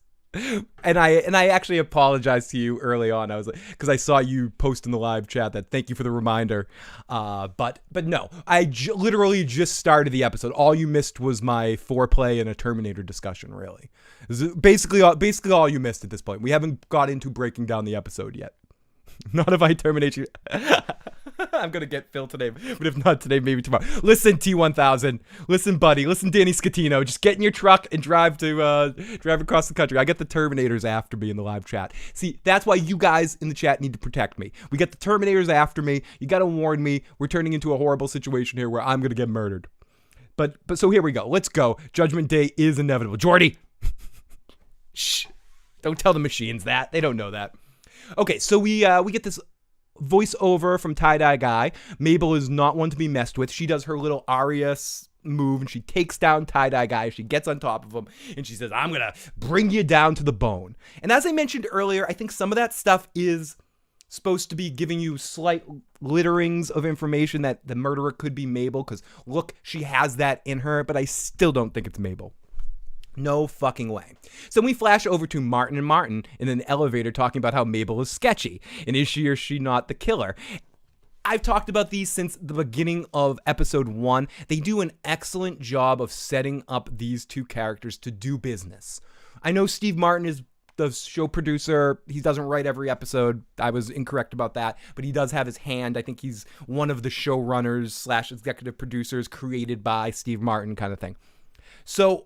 And I actually apologized to you early on. I was like, because I saw you post in the live chat that thank you for the reminder. But no, I literally just started the episode. All you missed was my foreplay and a Terminator discussion. Really, this is basically all you missed at this point. We haven't got into breaking down the episode yet. Not if I terminate you. I'm going to get Phil today, but if not today, maybe tomorrow. Listen, T1000. Listen, buddy. Listen, Danny Scatino. Just get in your truck and drive across the country. I get the Terminators after me in the live chat. See, that's why you guys in the chat need to protect me. We get the Terminators after me. You got to warn me. We're turning into a horrible situation here where I'm going to get murdered. But so here we go. Let's go. Judgment Day is inevitable. Jordy. Shh. Don't tell the machines that. They don't know that. Okay, so we get this voiceover from Tie-Dye Guy. Mabel is not one to be messed with. She does her little Arya move, and she takes down Tie-Dye Guy. She gets on top of him, and she says, I'm going to bring you down to the bone. And as I mentioned earlier, I think some of that stuff is supposed to be giving you slight litterings of information that the murderer could be Mabel, because look, she has that in her, but I still don't think it's Mabel. No fucking way. So we flash over to Martin and Martin in an elevator talking about how Mabel is sketchy, and is she or she not the killer? I've talked about these since the beginning of episode 1. They do an excellent job of setting up these two characters to do business. I know Steve Martin is the show producer. He doesn't write every episode. I was incorrect about that, but he does have his hand. I think he's one of the showrunners / executive producers created by Steve Martin kind of thing. So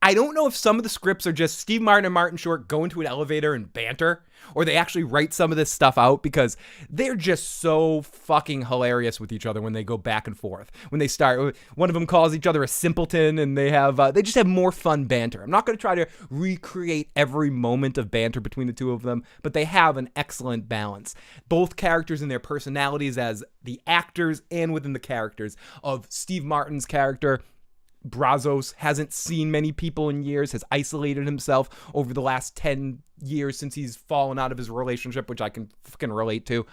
I don't know if some of the scripts are just Steve Martin and Martin Short go into an elevator and banter, or they actually write some of this stuff out, because they're just so fucking hilarious with each other when they go back and forth. When they start, one of them calls each other a simpleton, and they just have more fun banter. I'm not going to try to recreate every moment of banter between the two of them, but they have an excellent balance. Both characters and their personalities as the actors and within the characters of Steve Martin's character. Brazos hasn't seen many people in years, has isolated himself over the last 10 years since he's fallen out of his relationship, which I can fucking relate to.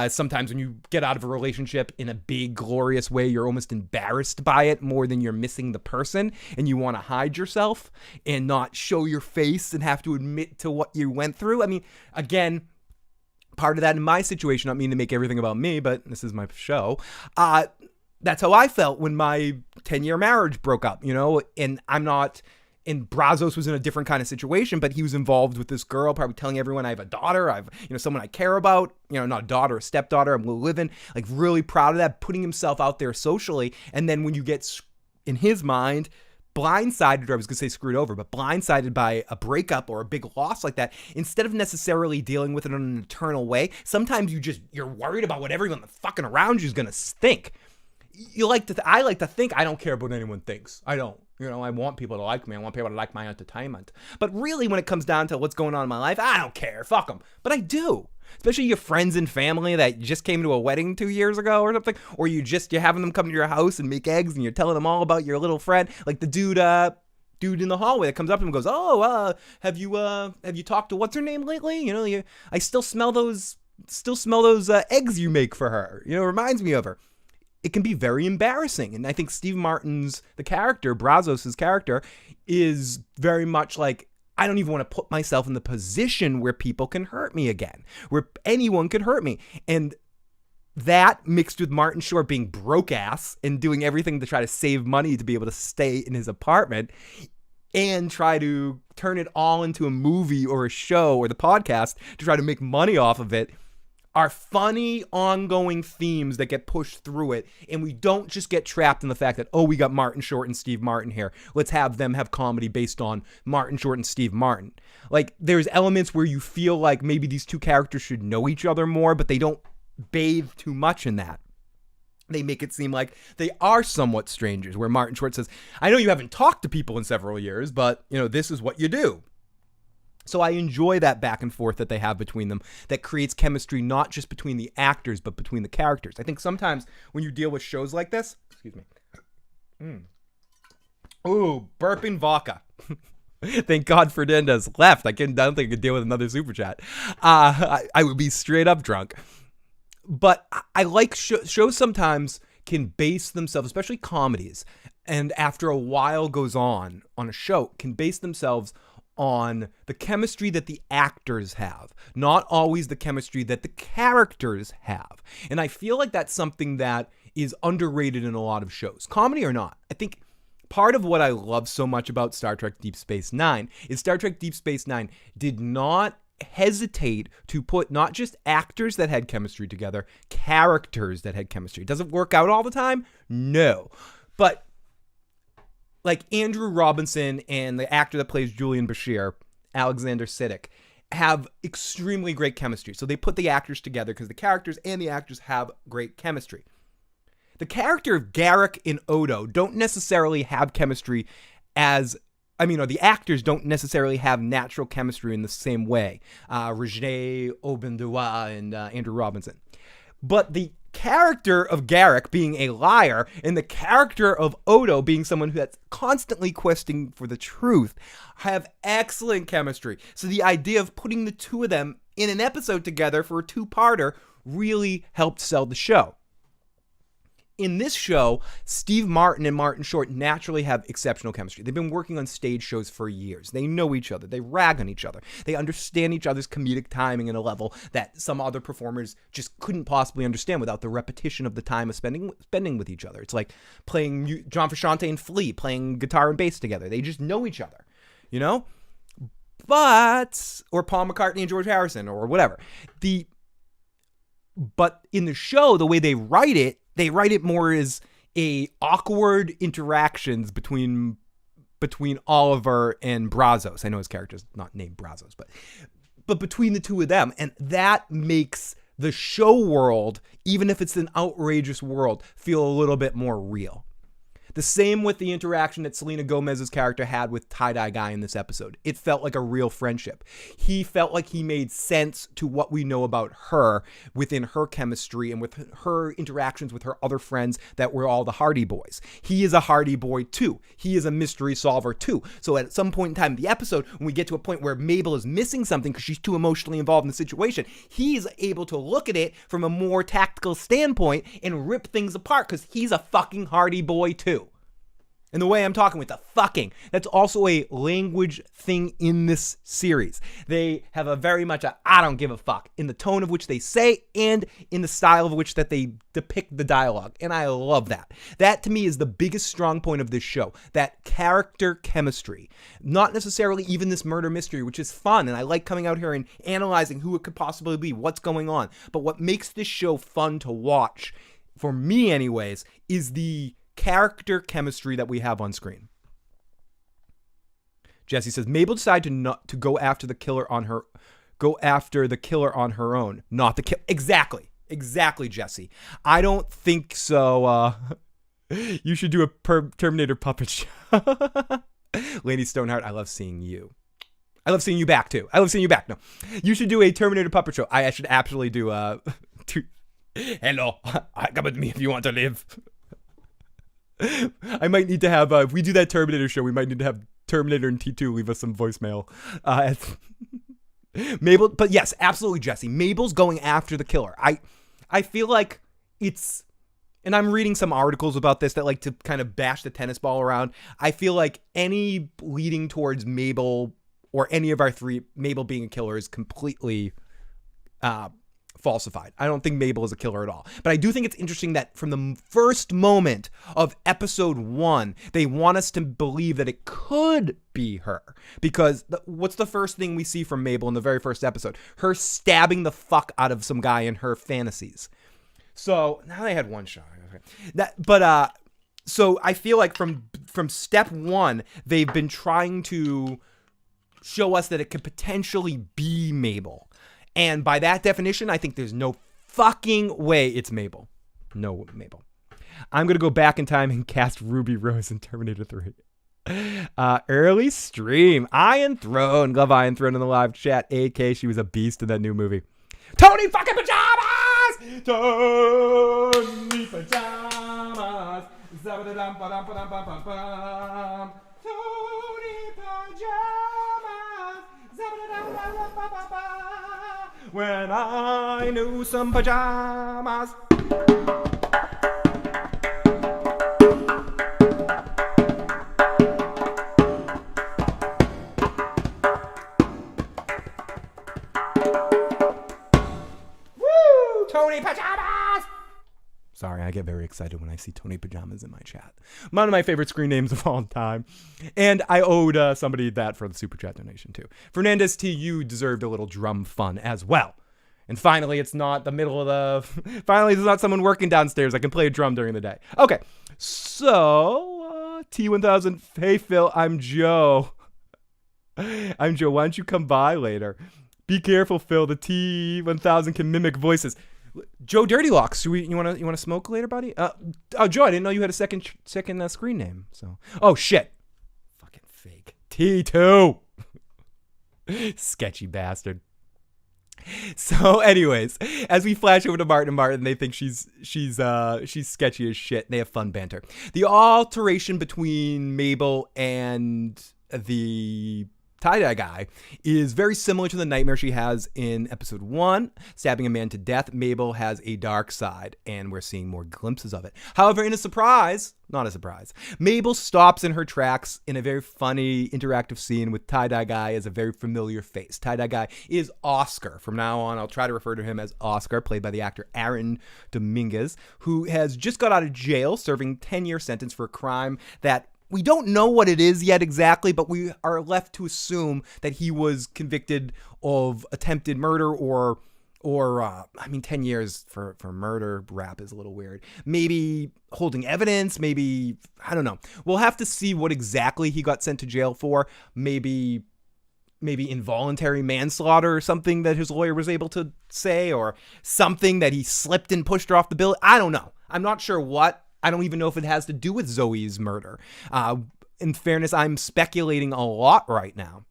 Sometimes when you get out of a relationship in a big, glorious way, you're almost embarrassed by it more than you're missing the person, and you want to hide yourself and not show your face and have to admit to what you went through. I mean, again, part of that in my situation, I don't mean to make everything about me, but this is my show. That's how I felt when my 10-year marriage broke up, and and Brazos was in a different kind of situation, but he was involved with this girl, probably telling everyone I have a daughter, I've, someone I care about, not a daughter, a stepdaughter, I'm living, like really proud of that, putting himself out there socially. And then when you get, in his mind, blindsided, or I was going to say screwed over, but blindsided by a breakup or a big loss like that, instead of necessarily dealing with it in an eternal way, sometimes you're worried about what everyone fucking around you is going to think. I like to think I don't care what anyone thinks. I don't. I want people to like me. I want people to like my entertainment. But really, when it comes down to what's going on in my life, I don't care. Fuck them. But I do. Especially your friends and family that just came to a wedding 2 years ago or something. Or you're having them come to your house and make eggs and you're telling them all about your little friend. Like the dude in the hallway that comes up to him and goes, have you talked to what's her name lately? I still smell those eggs you make for her. It reminds me of her. It can be very embarrassing. And I think Steve Martin's, the character, Brazos' character, is very much like, I don't even want to put myself in the position where people can hurt me again, where anyone could hurt me. And that mixed with Martin Short being broke ass and doing everything to try to save money to be able to stay in his apartment and try to turn it all into a movie or a show or the podcast to try to make money off of it, are funny, ongoing themes that get pushed through it, and we don't just get trapped in the fact that, we got Martin Short and Steve Martin here. Let's have them have comedy based on Martin Short and Steve Martin. Like, there's elements where you feel like maybe these two characters should know each other more, but they don't bathe too much in that. They make it seem like they are somewhat strangers, where Martin Short says, I know you haven't talked to people in several years, but, this is what you do. So I enjoy that back and forth that they have between them that creates chemistry, not just between the actors, but between the characters. I think sometimes when you deal with shows like this, excuse me. Ooh, burping vodka. Thank God Fernandez left. I don't think I could deal with another super chat. I would be straight up drunk. But I like shows sometimes can base themselves, especially comedies, and after a while goes on a show, can base themselves on the chemistry that the actors have, not always the chemistry that the characters have. And I feel like that's something that is underrated in a lot of shows, comedy or not. I think part of what I love so much about Star Trek Deep Space Nine is Star Trek Deep Space Nine did not hesitate to put not just actors that had chemistry together, characters that had chemistry. Does it work out all the time? No. But like Andrew Robinson and the actor that plays Julian Bashir, Alexander Siddig, have extremely great chemistry. So they put the actors together because the characters and the actors have great chemistry. The character of Garak and Odo don't necessarily have chemistry or the actors don't necessarily have natural chemistry in the same way. Regé Obendoua and Andrew Robinson. But the character of Garak being a liar and the character of Odo being someone that's constantly questing for the truth have excellent chemistry. So the idea of putting the two of them in an episode together for a two-parter really helped sell the show. In this show, Steve Martin and Martin Short naturally have exceptional chemistry. They've been working on stage shows for years. They know each other. They rag on each other. They understand each other's comedic timing at a level that some other performers just couldn't possibly understand without the repetition of the time of spending with each other. It's like playing John Frusciante and Flea, playing guitar and bass together. They just know each other, you know? Or Paul McCartney and George Harrison or whatever. But in the show, the way they write it more as a awkward interactions between Oliver and Brazos. I know his character's not named Brazos, but between the two of them. And that makes the show world, even if it's an outrageous world, feel a little bit more real. The same with the interaction that Selena Gomez's character had with Tie-Dye Guy in this episode. It felt like a real friendship. He felt like he made sense to what we know about her within her chemistry and with her interactions with her other friends that were all the Hardy Boys. He is a Hardy Boy too. He is a mystery solver too. So at some point in time in the episode, when we get to a point where Mabel is missing something because she's too emotionally involved in the situation, he's able to look at it from a more tactical standpoint and rip things apart because he's a fucking Hardy Boy too. And the way I'm talking with the fucking, that's also a language thing in this series. They have a very much I don't give a fuck in the tone of which they say and in the style of which that they depict the dialogue. And I love that. That to me is the biggest strong point of this show, that character chemistry. Not necessarily even this murder mystery, which is fun. And I like coming out here and analyzing who it could possibly be, what's going on. But what makes this show fun to watch, for me anyways, is the character chemistry that we have on screen. Jesse says Mabel decided to go after the killer on her own, not the kill. Exactly, Jesse. I don't think so. You should do a Terminator puppet show. Lady Stoneheart, I love seeing you. I love seeing you back too. No, you should do a Terminator puppet show. I should absolutely do hello, come with me if you want to live. I might need to have, if we do that Terminator show, we might need to have Terminator and T2 leave us some voicemail. Mabel, but yes, absolutely, Jesse. Mabel's going after the killer. I feel like it's, and I'm reading some articles about this that like to kind of bash the tennis ball around. I feel like any leading towards Mabel or any of our three, Mabel being a killer, is completely falsified. I don't think Mabel is a killer at all. But I do think it's interesting that from the first moment of episode 1, they want us to believe that it could be her. Because what's the first thing we see from Mabel in the very first episode? Her stabbing the fuck out of some guy in her fantasies. So now they had one shot. So I feel like from step 1, they've been trying to show us that it could potentially be Mabel. And by that definition, I think there's no fucking way it's Mabel. No Mabel. I'm going to go back in time and cast Ruby Rose in Terminator 3. Early stream. Iron Throne. Love Iron Throne in the live chat. AK, she was a beast in that new movie. Tony fucking Pajamas! Tony Pajamas! Zabba-da-dum-ba-dum-ba-dum-ba-dum-ba-dum. Tony Pajamas! Zabba-da-dum-ba-dum-ba-dum-ba. When I knew some pajamas. Woo! Tony Pajamas! Sorry, I get very excited when I see Tony Pajamas in my chat. One of my favorite screen names of all time. And I owed somebody that for the super chat donation too. Fernandez T, you deserved a little drum fun as well. And finally, it's not the middle of the... Finally, there's not someone working downstairs. I can play a drum during the day. Okay, so T1000. Hey, Phil, I'm Joe. I'm Joe. Why don't you come by later? Be careful, Phil. The T1000 can mimic voices. Joe Dirty Locks. You want to smoke later, buddy? Joe, I didn't know you had a second screen name. So, oh shit, fucking fake. T2. Sketchy bastard. So, anyways, as we flash over to Martin and Martin, they think she's sketchy as shit. And they have fun banter. The alteration between Mabel and the tie-dye guy is very similar to the nightmare she has in episode 1, stabbing a man to death. Mabel has a dark side, and we're seeing more glimpses of it. However, in a surprise, not a surprise, Mabel stops in her tracks in a very funny interactive scene with tie-dye guy as a very familiar face. Tie-dye guy is Oscar. From now on, I'll try to refer to him as Oscar, played by the actor Aaron Dominguez, who has just got out of jail serving 10-year sentence for a crime that we don't know what it is yet exactly, but we are left to assume that he was convicted of attempted murder or 10 years for murder rap is a little weird. Maybe holding evidence, maybe, I don't know. We'll have to see what exactly he got sent to jail for. Maybe involuntary manslaughter or something that his lawyer was able to say, or something that he slipped and pushed her off the building. I don't know. I'm not sure what. I don't even know if it has to do with Zoe's murder. In fairness, I'm speculating a lot right now.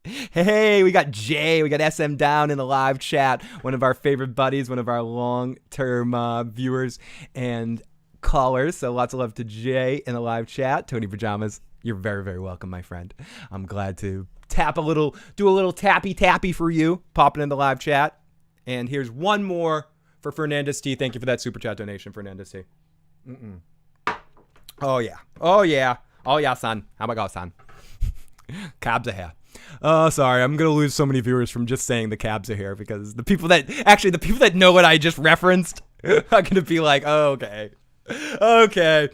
Hey, we got Jay, we got SM Down in the live chat, one of our favorite buddies, one of our long-term viewers and callers. So lots of love to Jay in the live chat. Tony Pajamas, you're very, very welcome, my friend. I'm glad to do a little tappy for you, popping in the live chat. And here's one more for Fernandez T. Thank you for that super chat donation, Fernandez T. Oh yeah, son. How about go, son? Cabs are here. Oh, sorry. I'm going to lose so many viewers from just saying the cabs are here, because the people that know what I just referenced are going to be like, oh, okay.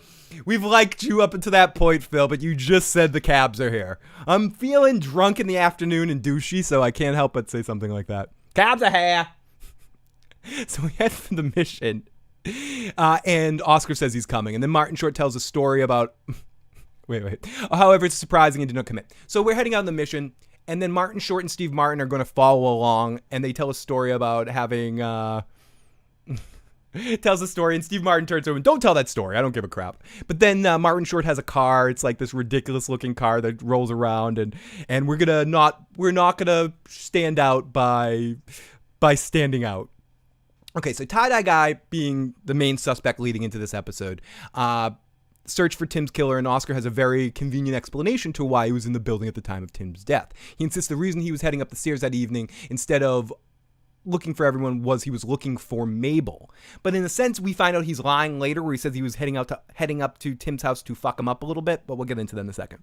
We've liked you up until that point, Phil, but you just said the cabs are here. I'm feeling drunk in the afternoon and douchey, so I can't help but say something like that. Cabs are here. So we head for the mission, and Oscar says he's coming, and then Martin Short tells a story about... Wait. However, it's surprising and did not commit. So we're heading on the mission, and then Martin Short and Steve Martin are going to follow along, and they tell a story about having... tells a story, and Steve Martin turns over and don't tell that story. I don't give a crap. But then Martin Short has a car. It's like this ridiculous looking car that rolls around, and we're not gonna stand out by standing out. Okay, so tie-dye guy being the main suspect leading into this episode. Search for Tim's killer, and Oscar has a very convenient explanation to why he was in the building at the time of Tim's death. He insists the reason he was heading up the stairs that evening instead of looking for everyone was he was looking for Mabel. But in a sense, we find out he's lying later, where he says he was heading up to Tim's house to fuck him up a little bit, but we'll get into that in a second.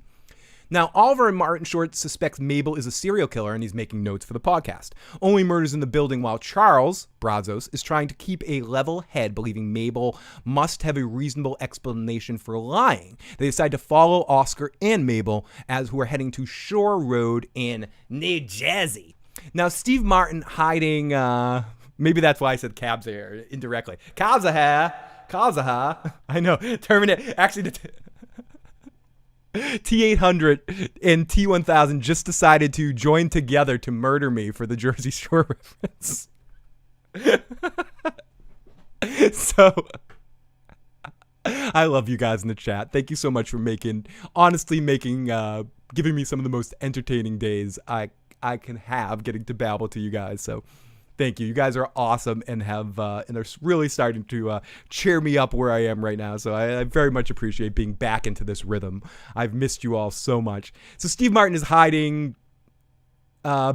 Now, Oliver and Martin Short suspects Mabel is a serial killer, and he's making notes for the podcast. Only murders in the building, while Charles Brazos is trying to keep a level head, believing Mabel must have a reasonable explanation for lying. They decide to follow Oscar and Mabel as who are heading to Shore Road in New Jersey. Now, Steve Martin hiding, maybe that's why I said cabs are here indirectly. Cabs are here. I know. Terminator. Actually, T800 and T1000 just decided to join together to murder me for the Jersey Shore reference. So, I love you guys in the chat. Thank you so much for giving me some of the most entertaining days I can have getting to babble to you guys. So thank you. You guys are awesome and are really starting to cheer me up where I am right now. So I very much appreciate being back into this rhythm. I've missed you all so much. So Steve Martin is hiding,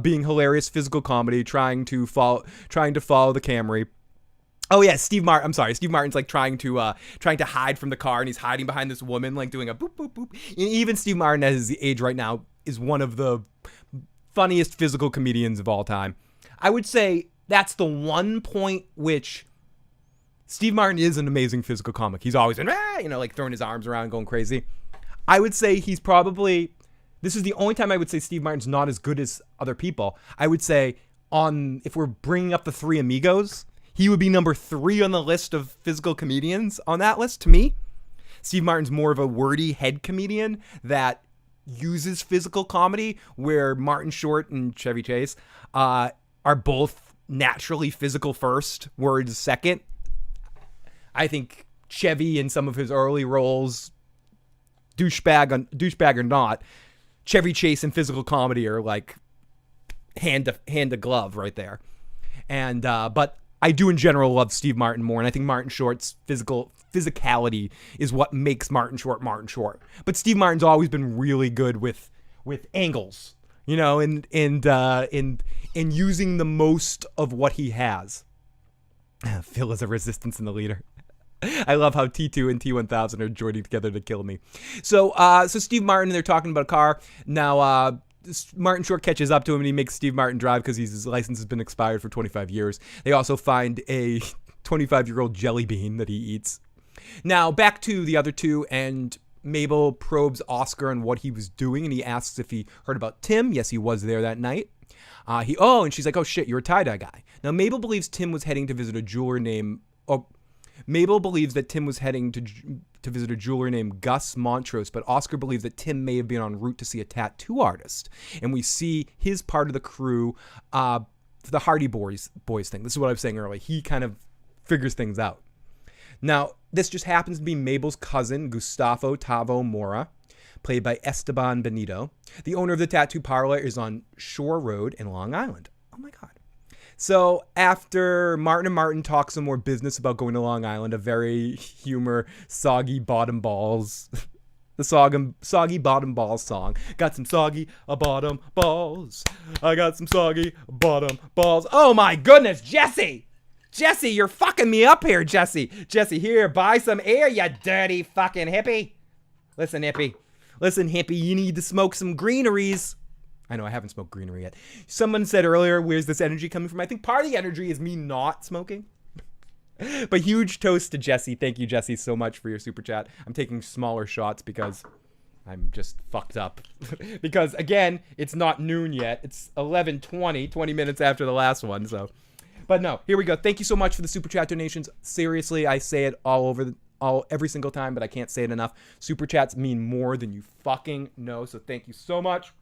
being hilarious physical comedy, trying to follow the Camry. Oh yeah, Steve Martin's like trying to hide from the car, and he's hiding behind this woman, like doing a boop boop boop. And even Steve Martin, at his age right now, is one of the funniest physical comedians of all time. I would say that's the one point which Steve Martin is an amazing physical comic. He's always been, like throwing his arms around, going crazy. I would say he's probably, this is the only time I would say Steve Martin's not as good as other people. I would say if we're bringing up the Three Amigos, he would be number 3 on the list of physical comedians on that list to me. Steve Martin's more of a wordy head comedian that uses physical comedy, where Martin Short and Chevy Chase are both naturally physical first, words second. I think Chevy in some of his early roles, douchebag or not, Chevy Chase in physical comedy are like hand to glove right there. And but I do in general love Steve Martin more, and I think Martin Short's physicality is what makes Martin Short Martin Short. But Steve Martin's always been really good with angles, and using the most of what he has. Phil is a resistance in the leader. I love how T2 and T1000 are joining together to kill me. So Steve Martin, they're talking about a car. Now, Martin Short catches up to him and he makes Steve Martin drive because his license has been expired for 25 years. They also find a 25-year-old jelly bean that he eats. Now, back to the other two, and Mabel probes Oscar on what he was doing, and he asks if he heard about Tim. Yes, he was there that night. And she's like, oh shit, you're a tie-dye guy. Now, Mabel believes Tim was heading to visit a jeweler named... Mabel believes that Tim was heading to visit a jeweler named Gus Montrose, but Oscar believes that Tim may have been en route to see a tattoo artist. And we see his part of the crew, the Hardy Boys thing. This is what I was saying earlier. He kind of figures things out. Now, this just happens to be Mabel's cousin, Gustavo Tavo Mora, played by Esteban Benito. The owner of the tattoo parlor is on Shore Road in Long Island. Oh my God. So after Martin and Martin talk some more business about going to Long Island, a very soggy bottom balls, the soggy bottom balls song. Got some soggy bottom balls. I got some soggy bottom balls. Oh my goodness, Jesse! Jesse, you're fucking me up here, Jesse. Jesse, here, buy some air, you dirty fucking hippie. Listen, hippie, you need to smoke some greeneries. I know I haven't smoked greenery yet. Someone said earlier, where's this energy coming from? I think part of the energy is me not smoking. But huge toast to Jesse. Thank you, Jesse, so much for your super chat. I'm taking smaller shots because I'm just fucked up. Because, again, it's not noon yet. It's 11:20, 20 minutes after the last one. So, but no, here we go. Thank you so much for the super chat donations. Seriously, I say it every single time, but I can't say it enough. Super chats mean more than you fucking know. So thank you so much.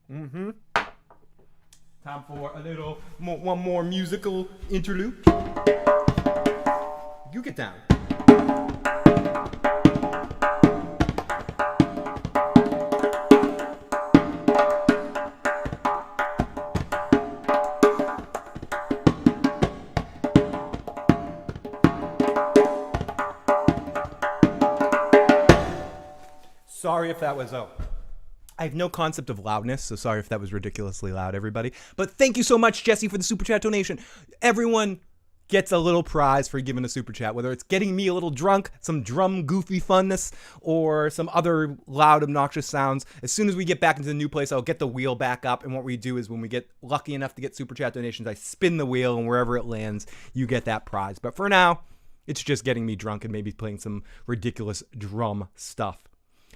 Time for one more musical interlude. You get down. Sorry if that was I have no concept of loudness, so sorry if that was ridiculously loud, everybody. But thank you so much, Jesse, for the super chat donation. Everyone gets a little prize for giving a super chat, whether it's getting me a little drunk, some drum goofy funness, or some other loud, obnoxious sounds. As soon as we get back into the new place, I'll get the wheel back up, and what we do is when we get lucky enough to get super chat donations, I spin the wheel, and wherever it lands, you get that prize. But for now, it's just getting me drunk and maybe playing some ridiculous drum stuff.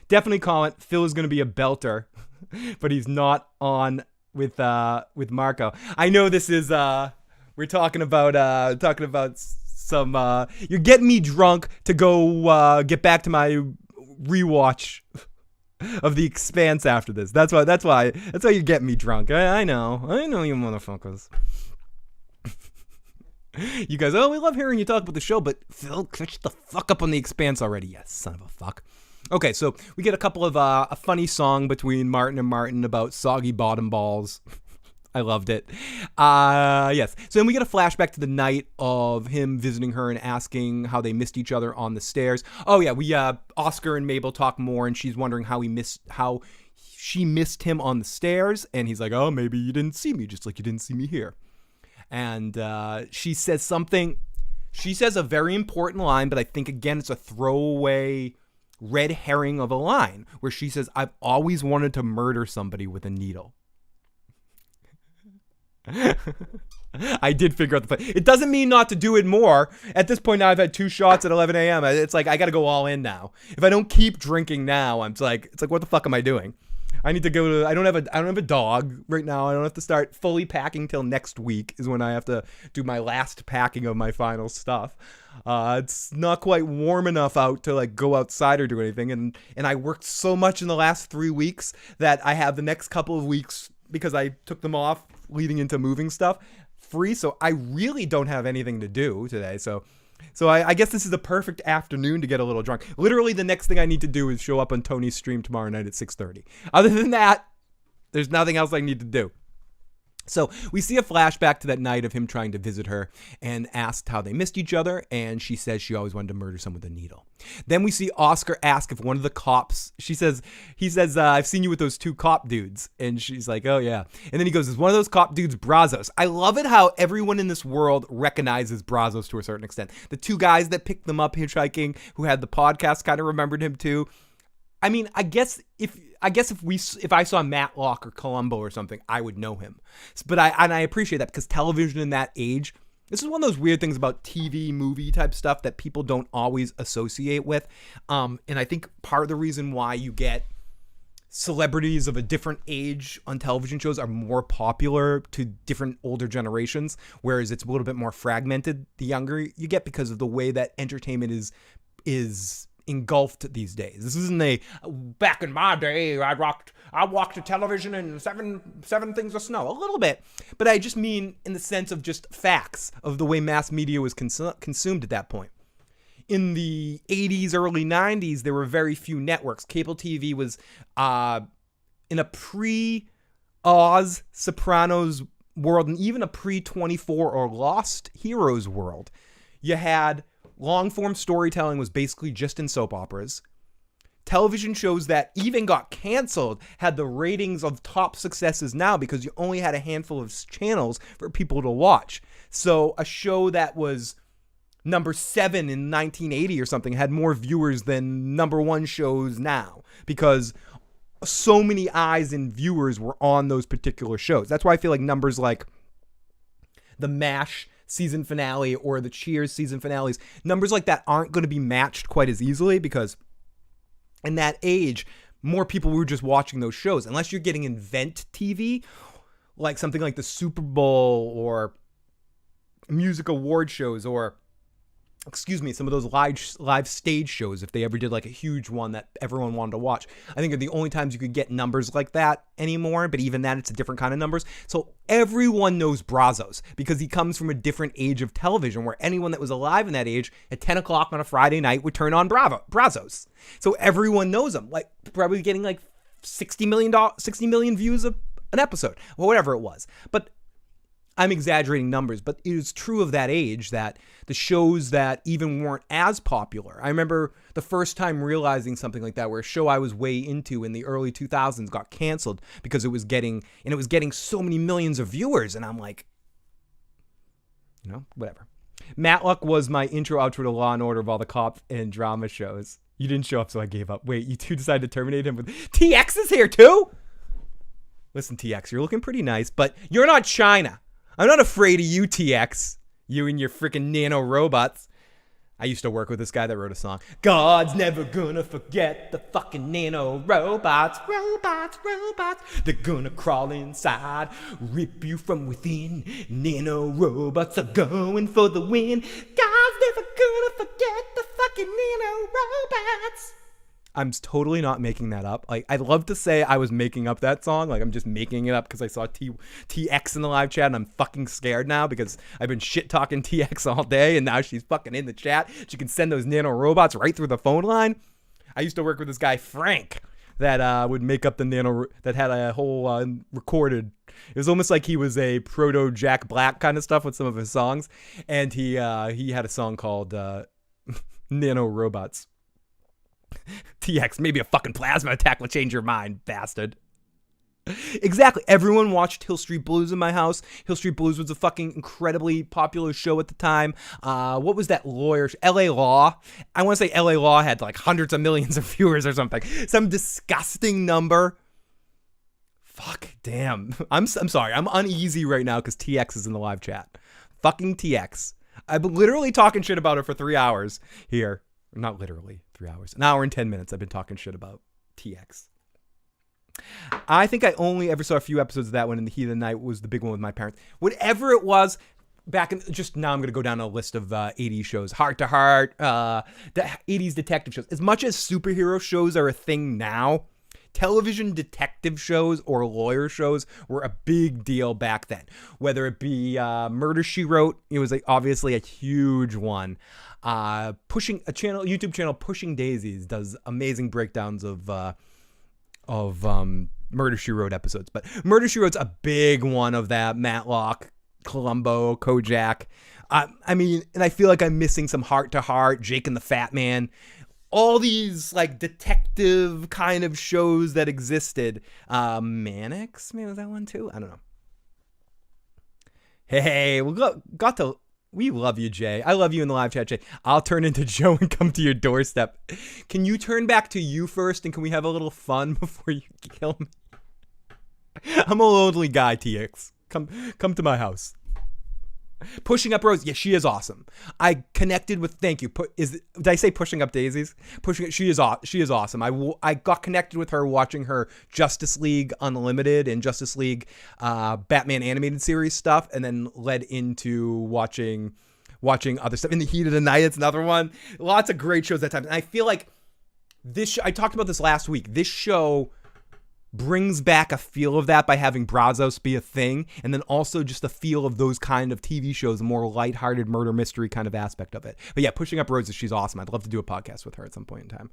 Definitely call it. Phil is going to be a belter, but he's not on with Marco. I know this is we're talking about some. You're getting me drunk to go get back to my rewatch of The Expanse after this. That's why you're getting me drunk. I know you motherfuckers. You guys, we love hearing you talk about the show, but Phil, catch the fuck up on The Expanse already, you son of a fuck. Okay, so we get a couple of a funny song between Martin and Martin about soggy bottom balls. I loved it. Yes. So then we get a flashback to the night of him visiting her and asking how they missed each other on the stairs. Oh yeah, we Oscar and Mabel talk more, and she's wondering how she missed him on the stairs, and he's like, "Oh, maybe you didn't see me, just like you didn't see me here." And she says something. She says a very important line, but I think again it's a throwaway red herring of a line where she says, "I've always wanted to murder somebody with a needle." I did figure out the plan. It doesn't mean not to do it more. At this point now, I've had 2 shots at 11 a.m. It's like I got to go all in now. If I don't keep drinking now, it's like what the fuck am I doing? I need to go to. I don't have a dog right now. I don't have to start fully packing till next week is when I have to do my last packing of my final stuff. It's not quite warm enough out to like go outside or do anything, and I worked so much in the last 3 weeks that I have the next couple of weeks because I took them off leading into moving stuff free. So I really don't have anything to do today. So I guess this is the perfect afternoon to get a little drunk. Literally, the next thing I need to do is show up on Tony's stream tomorrow night at 6:30. Other than that, there's nothing else I need to do. So we see a flashback to that night of him trying to visit her and asked how they missed each other. And she says she always wanted to murder someone with a needle. Then we see Oscar ask if one of the cops, he says, I've seen you with those 2 cop dudes. And she's like, oh yeah. And then he goes, is one of those cop dudes Brazos? I love it how everyone in this world recognizes Brazos to a certain extent. The 2 guys that picked them up hitchhiking who had the podcast kind of remembered him too. I mean, I guess if I saw Matlock or Columbo or something, I would know him. But I appreciate that because television in that age, this is one of those weird things about TV, movie type stuff that people don't always associate with. And I think part of the reason why you get celebrities of a different age on television shows are more popular to different older generations, whereas it's a little bit more fragmented the younger you get because of the way that entertainment is engulfed these days. This isn't back in my day, I walked to television in seven things of snow. A little bit. But I just mean in the sense of just facts of the way mass media was consumed at that point. In the 80s, early 90s, there were very few networks. Cable TV was in a pre-Oz, Sopranos world, and even a pre-24 or Lost Heroes world. You had long-form storytelling was basically just in soap operas. Television shows that even got canceled had the ratings of top successes now because you only had a handful of channels for people to watch. So a show that was number 7 in 1980 or something had more viewers than number 1 shows now because so many eyes and viewers were on those particular shows. That's why I feel like numbers like the MASH season finale or the Cheers season finales, numbers like that aren't going to be matched quite as easily because in that age, more people were just watching those shows. Unless you're getting event TV, like something like the Super Bowl or music award shows or, some of those live stage shows, if they ever did like a huge one that everyone wanted to watch. I think are the only times you could get numbers like that anymore, but even that, it's a different kind of numbers. So everyone knows Brazos because he comes from a different age of television where anyone that was alive in that age at 10 o'clock on a Friday night would turn on Brazos. So everyone knows him, like probably getting like 60 million views of an episode or whatever it was. But I'm exaggerating numbers, but it is true of that age that the shows that even weren't as popular. I remember the first time realizing something like that, where a show I was way into in the early 2000s got canceled because it was getting so many millions of viewers. And I'm like, whatever. Matlock was my intro outro to Law and Order of all the cop and drama shows. You didn't show up, so I gave up. Wait, you 2 decided to terminate him with TX is here too? Listen, TX, you're looking pretty nice, but you're not China. I'm not afraid of you, TX. You and your freaking nano robots. I used to work with this guy that wrote a song. God's never gonna forget the fucking nano robots. They're gonna crawl inside, rip you from within. Nano robots are going for the win. God's never gonna forget the fucking nano robots. I'm totally not making that up. Like, I'd love to say I was making up that song. Like, I'm just making it up because I saw TX in the live chat and I'm fucking scared now because I've been shit talking TX all day and now she's fucking in the chat. She can send those nano robots right through the phone line. I used to work with this guy, Frank, that would make up the nano, that had a whole recorded. It was almost like he was a proto Jack Black kind of stuff with some of his songs. And he had a song called Nano Robots. TX, maybe a fucking plasma attack will change your mind, bastard. Exactly. Everyone watched Hill Street Blues in my house. Hill Street Blues was a fucking incredibly popular show at the time. What was that lawyer? LA Law. I want to say LA Law had like hundreds of millions of viewers or something. Some disgusting number. Fuck, damn. I'm sorry. I'm uneasy right now because TX is in the live chat. Fucking TX. I've been literally talking shit about her for 3 hours here. Not literally 3 hours. An hour and 10 minutes I've been talking shit about TX. I think I only ever saw a few episodes of that one in the heat of the night. Was the big one with my parents. Whatever it was, back in, just now I'm going to go down a list of 80s shows. Heart to Heart, the 80s detective shows. As much as superhero shows are a thing now, television detective shows or lawyer shows were a big deal back then. Whether it be Murder, She Wrote, it was obviously a huge one. YouTube channel Pushing Daisies does amazing breakdowns of Murder, She Wrote episodes. But Murder, She Wrote's a big one of that. Matlock, Columbo, Kojak. I mean, and I feel like I'm missing some Heart to Heart, Jake and the Fat Man. All these like detective kind of shows that existed. Mannix, man, was that one too? I don't know. Hey, we love you, Jay. I love you in the live chat, Jay. I'll turn into Joe and come to your doorstep. Can you turn back to you first, and can we have a little fun before you kill me? I'm a lonely guy, TX. Come to my house. Pushing Up Rose, yeah, she is awesome. I connected with. Thank you. Did I say Pushing Up Daisies? She is awesome. I got connected with her watching her Justice League Unlimited and Justice League Batman animated series stuff, and then led into watching other stuff. In the Heat of the Night, it's another one. Lots of great shows that time. And I feel like this. I talked about this last week. This show brings back a feel of that by having Brazos be a thing, and then also just the feel of those kind of TV shows, a more lighthearted murder mystery kind of aspect of it. But yeah, Pushing Up Roses, she's awesome. I'd love to do a podcast with her at some point in time.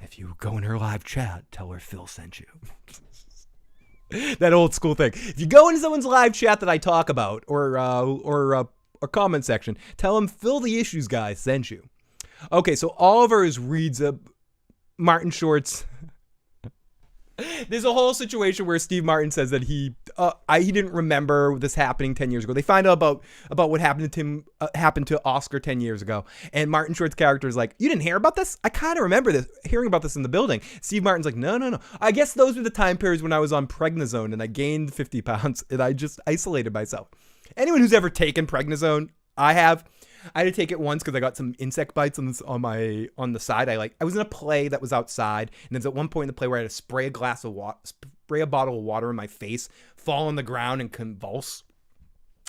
If you go in her live chat, tell her Phil sent you. That old school thing. If you go into someone's live chat that I talk about, or a comment section, tell them Phil the Issues guy sent you. Okay, so Oliver reads Martin Short's. There's a whole situation where Steve Martin says that he didn't remember this happening 10 years ago. They find out about what happened to Tim, happened to Oscar 10 years ago. And Martin Short's character is like, you didn't hear about this? I kind of remember hearing about this in the building. Steve Martin's like, no. I guess those were the time periods when I was on prednisone and I gained 50 pounds and I just isolated myself. Anyone who's ever taken prednisone, I had to take it once because I got some insect bites on the side. I was in a play that was outside, and there's at one point in the play where I had to spray a bottle of water in my face, fall on the ground, and convulse.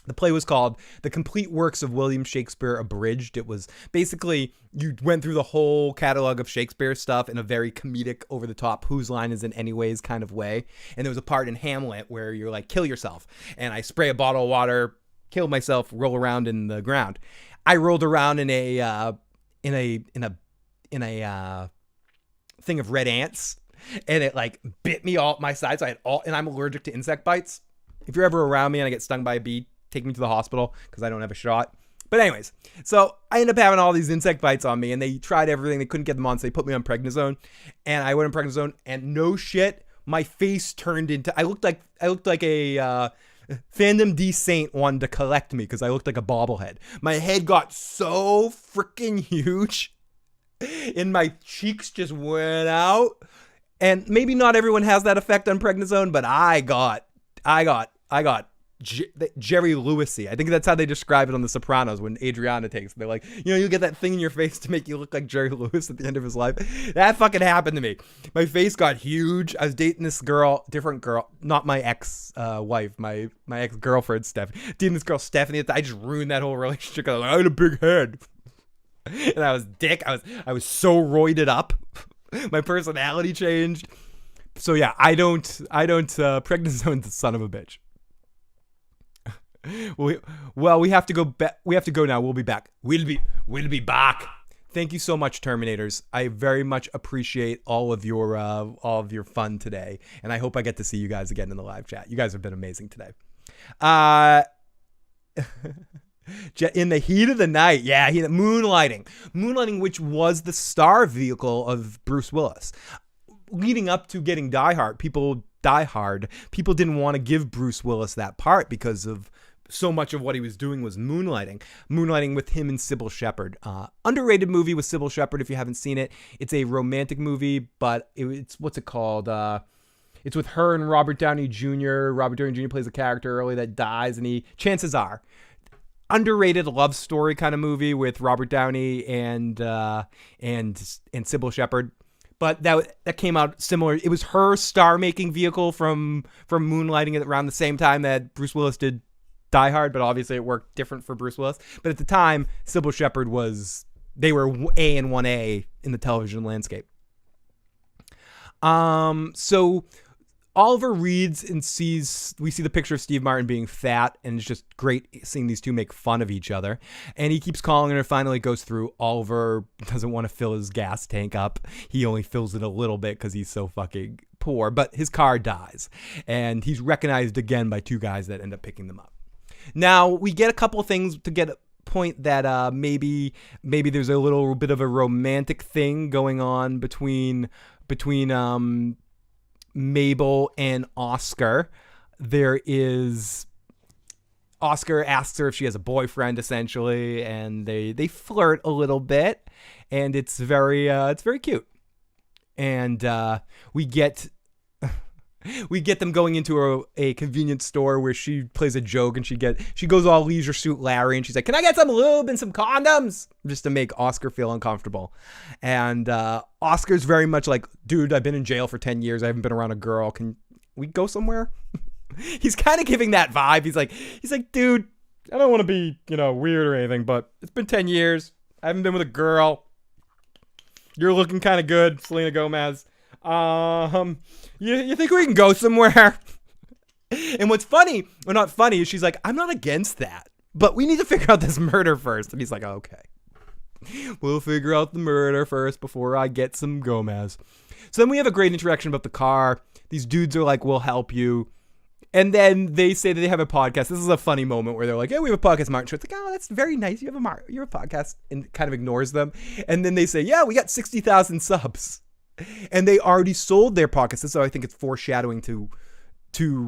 The play was called The Complete Works of William Shakespeare Abridged. It was basically, you went through the whole catalog of Shakespeare stuff in a very comedic, over-the-top, whose line is in anyways kind of way. And there was a part in Hamlet where you're like, kill yourself. And I spray a bottle of water, kill myself, roll around in the ground. I rolled around in a thing of red ants, and it like bit me all my sides. And I'm allergic to insect bites. If you're ever around me and I get stung by a bee, take me to the hospital because I don't have a shot. But anyways, so I ended up having all these insect bites on me, and they tried everything. They couldn't get them on, so they put me on prednisone, and I went on prednisone, and no shit, my face turned into. I looked like a. Fandom D Saint wanted to collect me because I looked like a bobblehead. My head got so freaking huge and my cheeks just went out. And maybe not everyone has that effect on prednisone, but I got Jerry Lewisy. I think that's how they describe it on The Sopranos when Adriana takes it. They're like, you get that thing in your face to make you look like Jerry Lewis at the end of his life. That fucking happened to me. My face got huge. I was dating this girl, different girl, not my ex-wife, my ex-girlfriend, Stephanie. Dating this girl, Stephanie. I just ruined that whole relationship. I had a big head. And I was dick. I was so roided up. My personality changed. So yeah, I don't prednisone's the son of a bitch. Well, we have to go back. We have to go now. We'll be back. We'll be back. Thank you so much, Terminators. I very much appreciate all of your fun today, and I hope I get to see you guys again in the live chat. You guys have been amazing today. In the Heat of the Night, yeah, Moonlighting, which was the star vehicle of Bruce Willis, leading up to getting Die Hard. People didn't want to give Bruce Willis that part because of so much of what he was doing was moonlighting with him and Sybil Shepherd. Underrated movie with Sybil Shepherd if you haven't seen it. It's a romantic movie, but it's what's it called? It's with her and Robert Downey Jr. Robert Downey Jr. plays a character early that dies, and chances are, underrated love story kind of movie with Robert Downey and Sybil Shepherd. But that came out similar. It was her star-making vehicle from moonlighting around the same time that Bruce Willis did Die Hard, but obviously it worked different for Bruce Willis. But at the time, Sybil Shepherd they were A and 1A in the television landscape. So Oliver reads and we see the picture of Steve Martin being fat, and it's just great seeing these two make fun of each other. And he keeps calling her, finally goes through. Oliver doesn't want to fill his gas tank up. He only fills it a little bit because he's so fucking poor, but his car dies, and he's recognized again by two guys that end up picking them up. Now, we get a couple of things to get a point that maybe there's a little bit of a romantic thing going on between Mabel and Oscar. Oscar asks her if she has a boyfriend, essentially, and they flirt a little bit, and it's very cute. And we get them going into a convenience store where she plays a joke, and she goes all Leisure Suit Larry, and she's like, "Can I get some lube and some condoms?" Just to make Oscar feel uncomfortable. And Oscar's very much like, "Dude, I've been in jail for 10 years. I haven't been around a girl. Can we go somewhere?" He's kind of giving that vibe. He's like, "Dude, I don't want to be, weird or anything, but it's been 10 years. I haven't been with a girl. You're looking kind of good, Selena Gomez. You think we can go somewhere?" And what's funny, or not funny, is she's like, "I'm not against that, but we need to figure out this murder first." And he's like, "Okay, we'll figure out the murder first before I get some Gomez." So then we have a great interaction about the car. These dudes are like, "We'll help you." And then they say that they have a podcast. This is a funny moment where they're like, "Yeah, we have a podcast." Martin Short's like, "Oh, that's very nice. You have a podcast," and kind of ignores them. And then they say, "Yeah, we got 60,000 subs." And they already sold their podcast. So I think it's foreshadowing to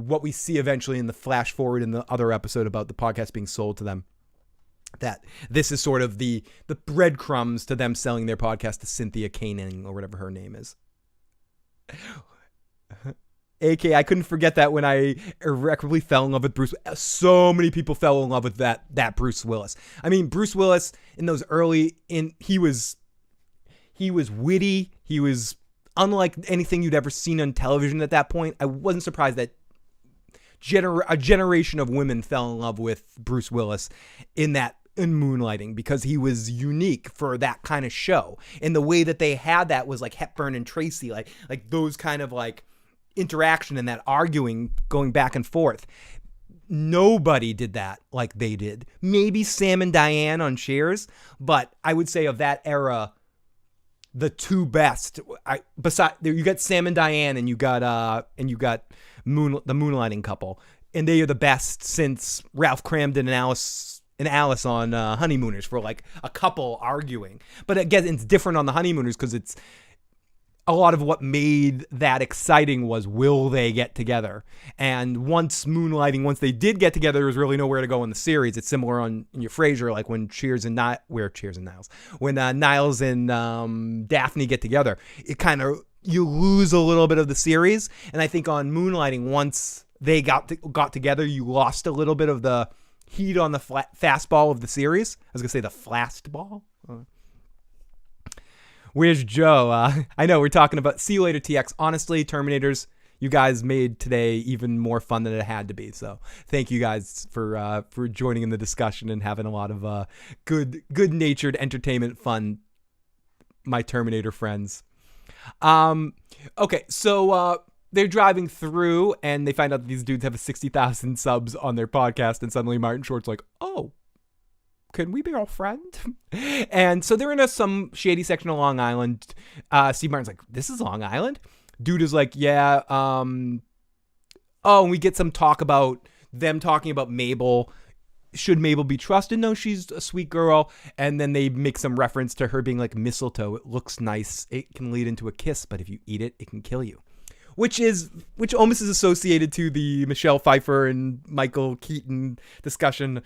what we see eventually in the flash forward in the other episode about the podcast being sold to them. That this is sort of the breadcrumbs to them selling their podcast to Cynthia Koenig or whatever her name is. AK, I couldn't forget that when I irreparably fell in love with Bruce. So many people fell in love with that Bruce Willis. I mean, Bruce Willis in those he was witty. He was unlike anything you'd ever seen on television at that point. I wasn't surprised that a generation of women fell in love with Bruce Willis in Moonlighting, because he was unique for that kind of show. And the way that they had that was like Hepburn and Tracy, like those kind of like interaction and that arguing going back and forth. Nobody did that like they did. Maybe Sam and Diane on Cheers, but I would say of that era, the two best. You got Sam and Diane, and you got the Moonlighting couple, and they are the best since Ralph Cramden and Alice on Honeymooners, for like a couple arguing. But again, it's different on the Honeymooners because it's a lot of what made that exciting was, will they get together? And once they did get together, there was really nowhere to go in the series. It's similar in your Frasier, like when when Niles and Daphne get together, it kind of, you lose a little bit of the series. And I think on Moonlighting, once they got together, you lost a little bit of the heat on the fastball of the series. I was gonna say the flastball. Where's Joe? I know we're talking about See You Later, TX. Honestly, Terminators, you guys made today even more fun than it had to be. So thank you guys for joining in the discussion and having a lot of good-natured entertainment fun, my Terminator friends. Okay, so they're driving through and they find out that these dudes have 60,000 subs on their podcast, and suddenly Martin Short's like, "Oh, can we be our friend?" And so they're in some shady section of Long Island. Steve Martin's like, "This is Long Island?" Dude is like, "Yeah." And we get some talk about them talking about Mabel. Should Mabel be trusted? No, she's a sweet girl. And then they make some reference to her being like mistletoe. It looks nice. It can lead into a kiss, but if you eat it, it can kill you. Which almost is associated to the Michelle Pfeiffer and Michael Keaton discussion.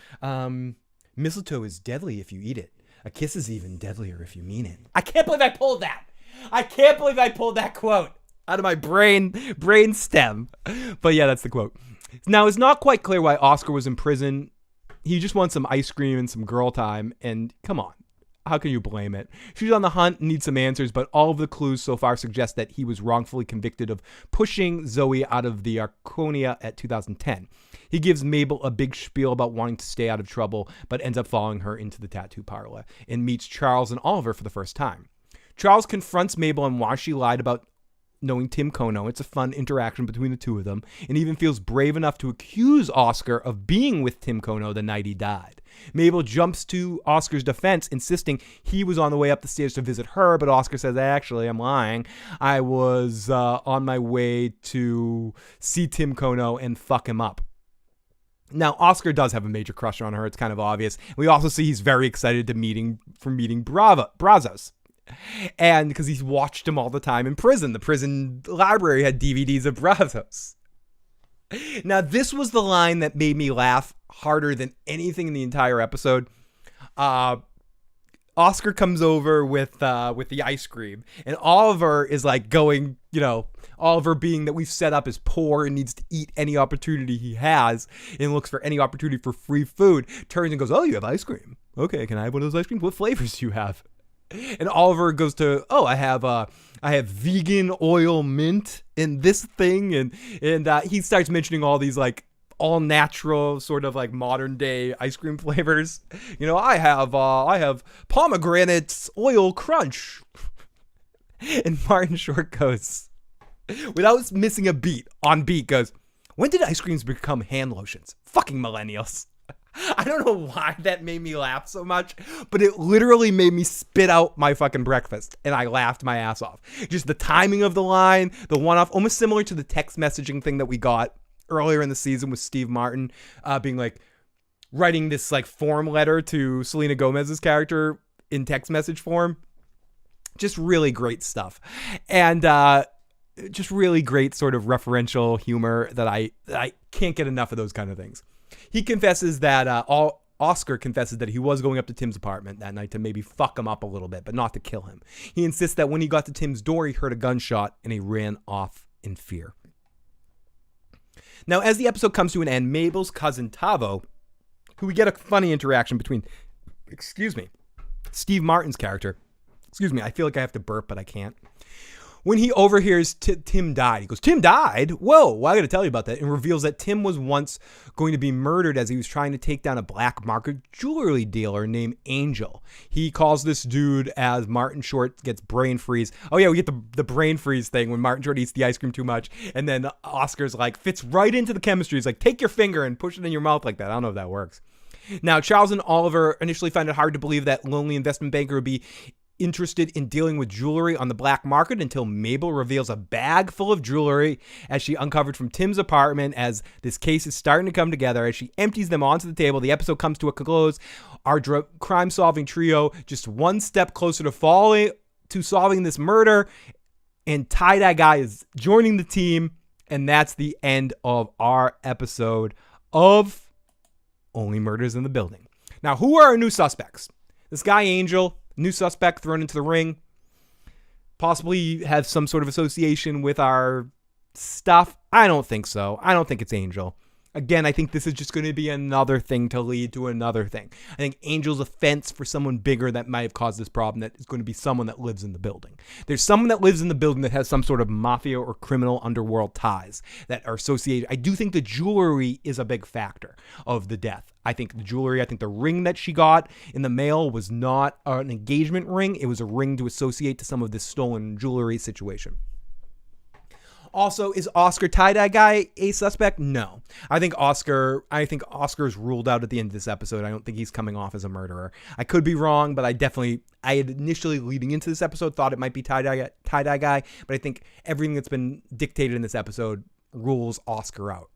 Mistletoe is deadly if you eat it. A kiss is even deadlier if you mean it. I can't believe I pulled that. I can't believe I pulled that quote. out of my brain stem. But yeah, that's the quote. Now, it's not quite clear why Oscar was in prison. He just wants some ice cream and some girl time, and come on. How can you blame it? She's on the hunt and needs some answers, but all of the clues so far suggest that he was wrongfully convicted of pushing Zoe out of the Arconia at 2010. He gives Mabel a big spiel about wanting to stay out of trouble, but ends up following her into the tattoo parlor and meets Charles and Oliver for the first time. Charles confronts Mabel on why she lied about knowing Tim Cono. It's a fun interaction between the two of them, and even feels brave enough to accuse Oscar of being with Tim Cono the night he died. Mabel jumps to Oscar's defense, insisting he was on the way up the stairs to visit her, but Oscar says, actually, I'm lying. I was on my way to see Tim Cono and fuck him up. Now, Oscar does have a major crush on her. It's kind of obvious. We also see he's very excited to meeting Brazos. And because he's watched him all the time in prison. The prison library had DVDs of Brazos. Now, this was the line that made me laugh harder than anything in the entire episode. Oscar comes over with the ice cream, and Oliver is like going, Oliver being that we've set up as poor and needs to eat any opportunity he has and looks for any opportunity for free food, turns and goes, oh, you have ice cream. Okay, can I have one of those ice creams? What flavors do you have? And Oliver goes to, I have vegan oil mint in this thing, and he starts mentioning all these like all natural sort of like modern day ice cream flavors. I have pomegranate oil crunch. And Martin Short goes, without missing a beat, goes, when did ice creams become hand lotions? Fucking millennials. I don't know why that made me laugh so much, but it literally made me spit out my fucking breakfast, and I laughed my ass off. Just the timing of the line, the one-off, almost similar to the text messaging thing that we got earlier in the season with Steve Martin being like, writing this like form letter to Selena Gomez's character in text message form. Just really great stuff. And just really great sort of referential humor that I can't get enough of those kind of things. He confesses that Oscar confesses that he was going up to Tim's apartment that night to maybe fuck him up a little bit, but not to kill him. He insists that when he got to Tim's door, he heard a gunshot and he ran off in fear. Now, as the episode comes to an end, Mabel's cousin Tavo, who we get a funny interaction between, Steve Martin's character. I feel like I have to burp, but I can't. When he overhears Tim died, he goes, Tim died? Whoa, well, I got to tell you about that. And reveals that Tim was once going to be murdered as he was trying to take down a black market jewelry dealer named Angel. He calls this dude as Martin Short gets brain freeze. Oh yeah, we get the brain freeze thing when Martin Short eats the ice cream too much. And then Oscar's like, fits right into the chemistry. He's like, take your finger and push it in your mouth like that. I don't know if that works. Now, Charles and Oliver initially found it hard to believe that lonely investment banker would be interested in dealing with jewelry on the black market until Mabel reveals a bag full of jewelry as she uncovered from Tim's apartment. As this case is starting to come together, as she empties them onto the table, the episode comes to a close. Our crime-solving trio just one step closer to solving this murder, and Tie-Dye Guy is joining the team, and that's the end of our episode of Only Murders in the Building. Now, who are our new suspects? This guy Angel, new suspect thrown into the ring, possibly has some sort of association with our stuff. I don't think so. I don't think it's Angel. Again, I think this is just going to be another thing to lead to another thing. I think Angel's a fence for someone bigger that might have caused this problem that is going to be someone that lives in the building. There's someone that lives in the building that has some sort of mafia or criminal underworld ties that are associated. I do think the jewelry is a big factor of the death. I think the ring that she got in the mail was not an engagement ring. It was a ring to associate to some of this stolen jewelry situation. Also, is Oscar Tie-Dye Guy a suspect? No. I think Oscar is ruled out at the end of this episode. I don't think he's coming off as a murderer. I could be wrong, but I had initially leading into this episode thought it might be Tie-Dye Guy, but I think everything that's been dictated in this episode rules Oscar out.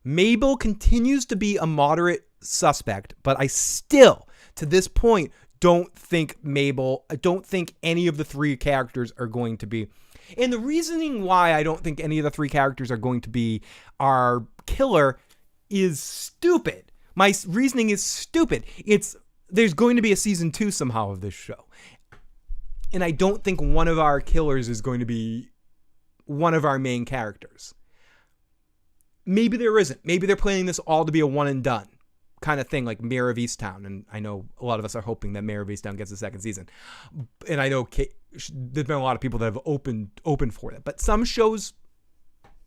Mabel continues to be a moderate suspect, but I still, to this point, don't think any of the three characters are going to be. And the reasoning why I don't think any of the three characters are going to be our killer is stupid. My reasoning is stupid. There's going to be a season 2 somehow of this show. And I don't think one of our killers is going to be one of our main characters. Maybe there isn't. Maybe they're planning this all to be a one and done kind of thing, like Mayor of Easttown. And I know a lot of us are hoping that Mayor of Easttown gets a second season. And I know there's been a lot of people that have opened for it. But some shows,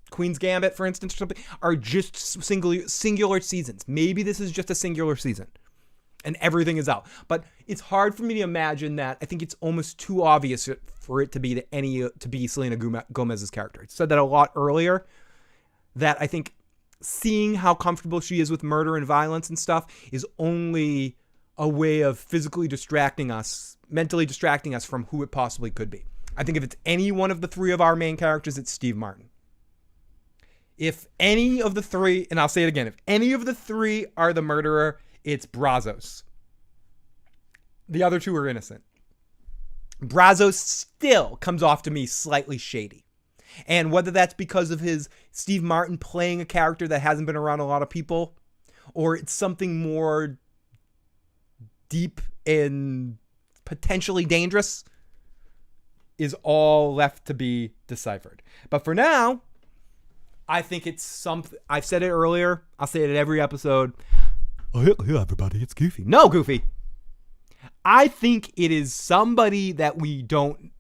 Queen's Gambit, for instance, or something, are just singular seasons. Maybe this is just a singular season and everything is out. But it's hard for me to imagine that. I think it's almost too obvious for it to be Selena Gomez's character. I said that a lot earlier, that I think seeing how comfortable she is with murder and violence and stuff is only a way of physically distracting us, mentally distracting us from who it possibly could be. I think if it's any one of the three of our main characters, it's Steve Martin. If any of the three, and I'll say it again, if any of the three are the murderer, it's Brazos. The other two are innocent. Brazos still comes off to me slightly shady. And whether that's because of his Steve Martin playing a character that hasn't been around a lot of people, or it's something more deep and potentially dangerous, is all left to be deciphered. But for now, I think it's something. I've said it earlier. I'll say it at every episode. Oh, hey everybody, it's Goofy. No, Goofy. I think it is somebody that we don't.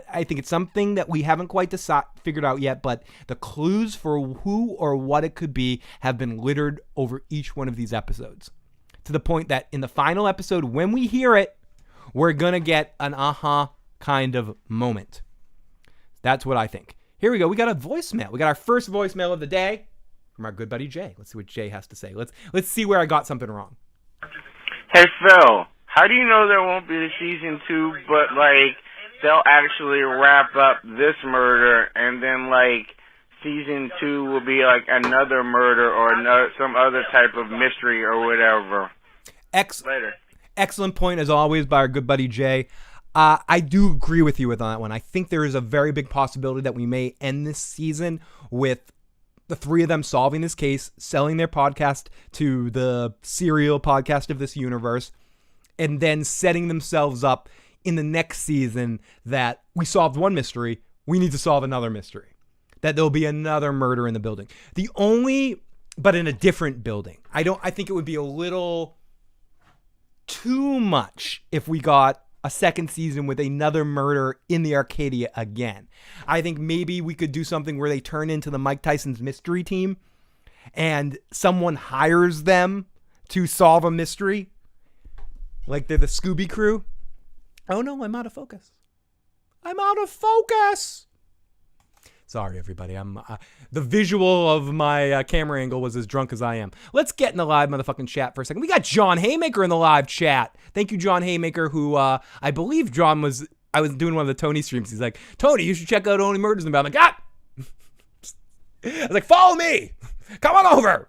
I think it's something that we haven't quite figured out yet, but the clues for who or what it could be have been littered over each one of these episodes. To the point that in the final episode, when we hear it, we're going to get an aha kind of moment. That's what I think. Here we go. We got a voicemail. We got our first voicemail of the day from our good buddy Jay. Let's see what Jay has to say. Let's see where I got something wrong. Hey, Phil, how do you know there won't be a season 2, but, they'll actually wrap up this murder, and then, season 2 will be, another murder or some other type of mystery or whatever? Later. Excellent point, as always, by our good buddy Jay. I do agree with you on that one. I think there is a very big possibility that we may end this season with the three of them solving this case, selling their podcast to the serial podcast of this universe, and then setting themselves up in the next season that we solved one mystery, we need to solve another mystery. That there'll be another murder in the building. But in a different building. I think it would be a little too much if we got a second season with another murder in the Arcadia again. I think maybe we could do something where they turn into the Mike Tyson's mystery team and someone hires them to solve a mystery. Like they're the Scooby crew. Oh no, I'm out of focus. Sorry, everybody. The visual of my camera angle was as drunk as I am. Let's get in the live motherfucking chat for a second. We got John Haymaker in the live chat. Thank you, John Haymaker, who I believe John was. I was doing one of the Tony streams. He's like, Tony, you should check out Only Murders in the Building. I'm like, I was like, follow me. Come on over.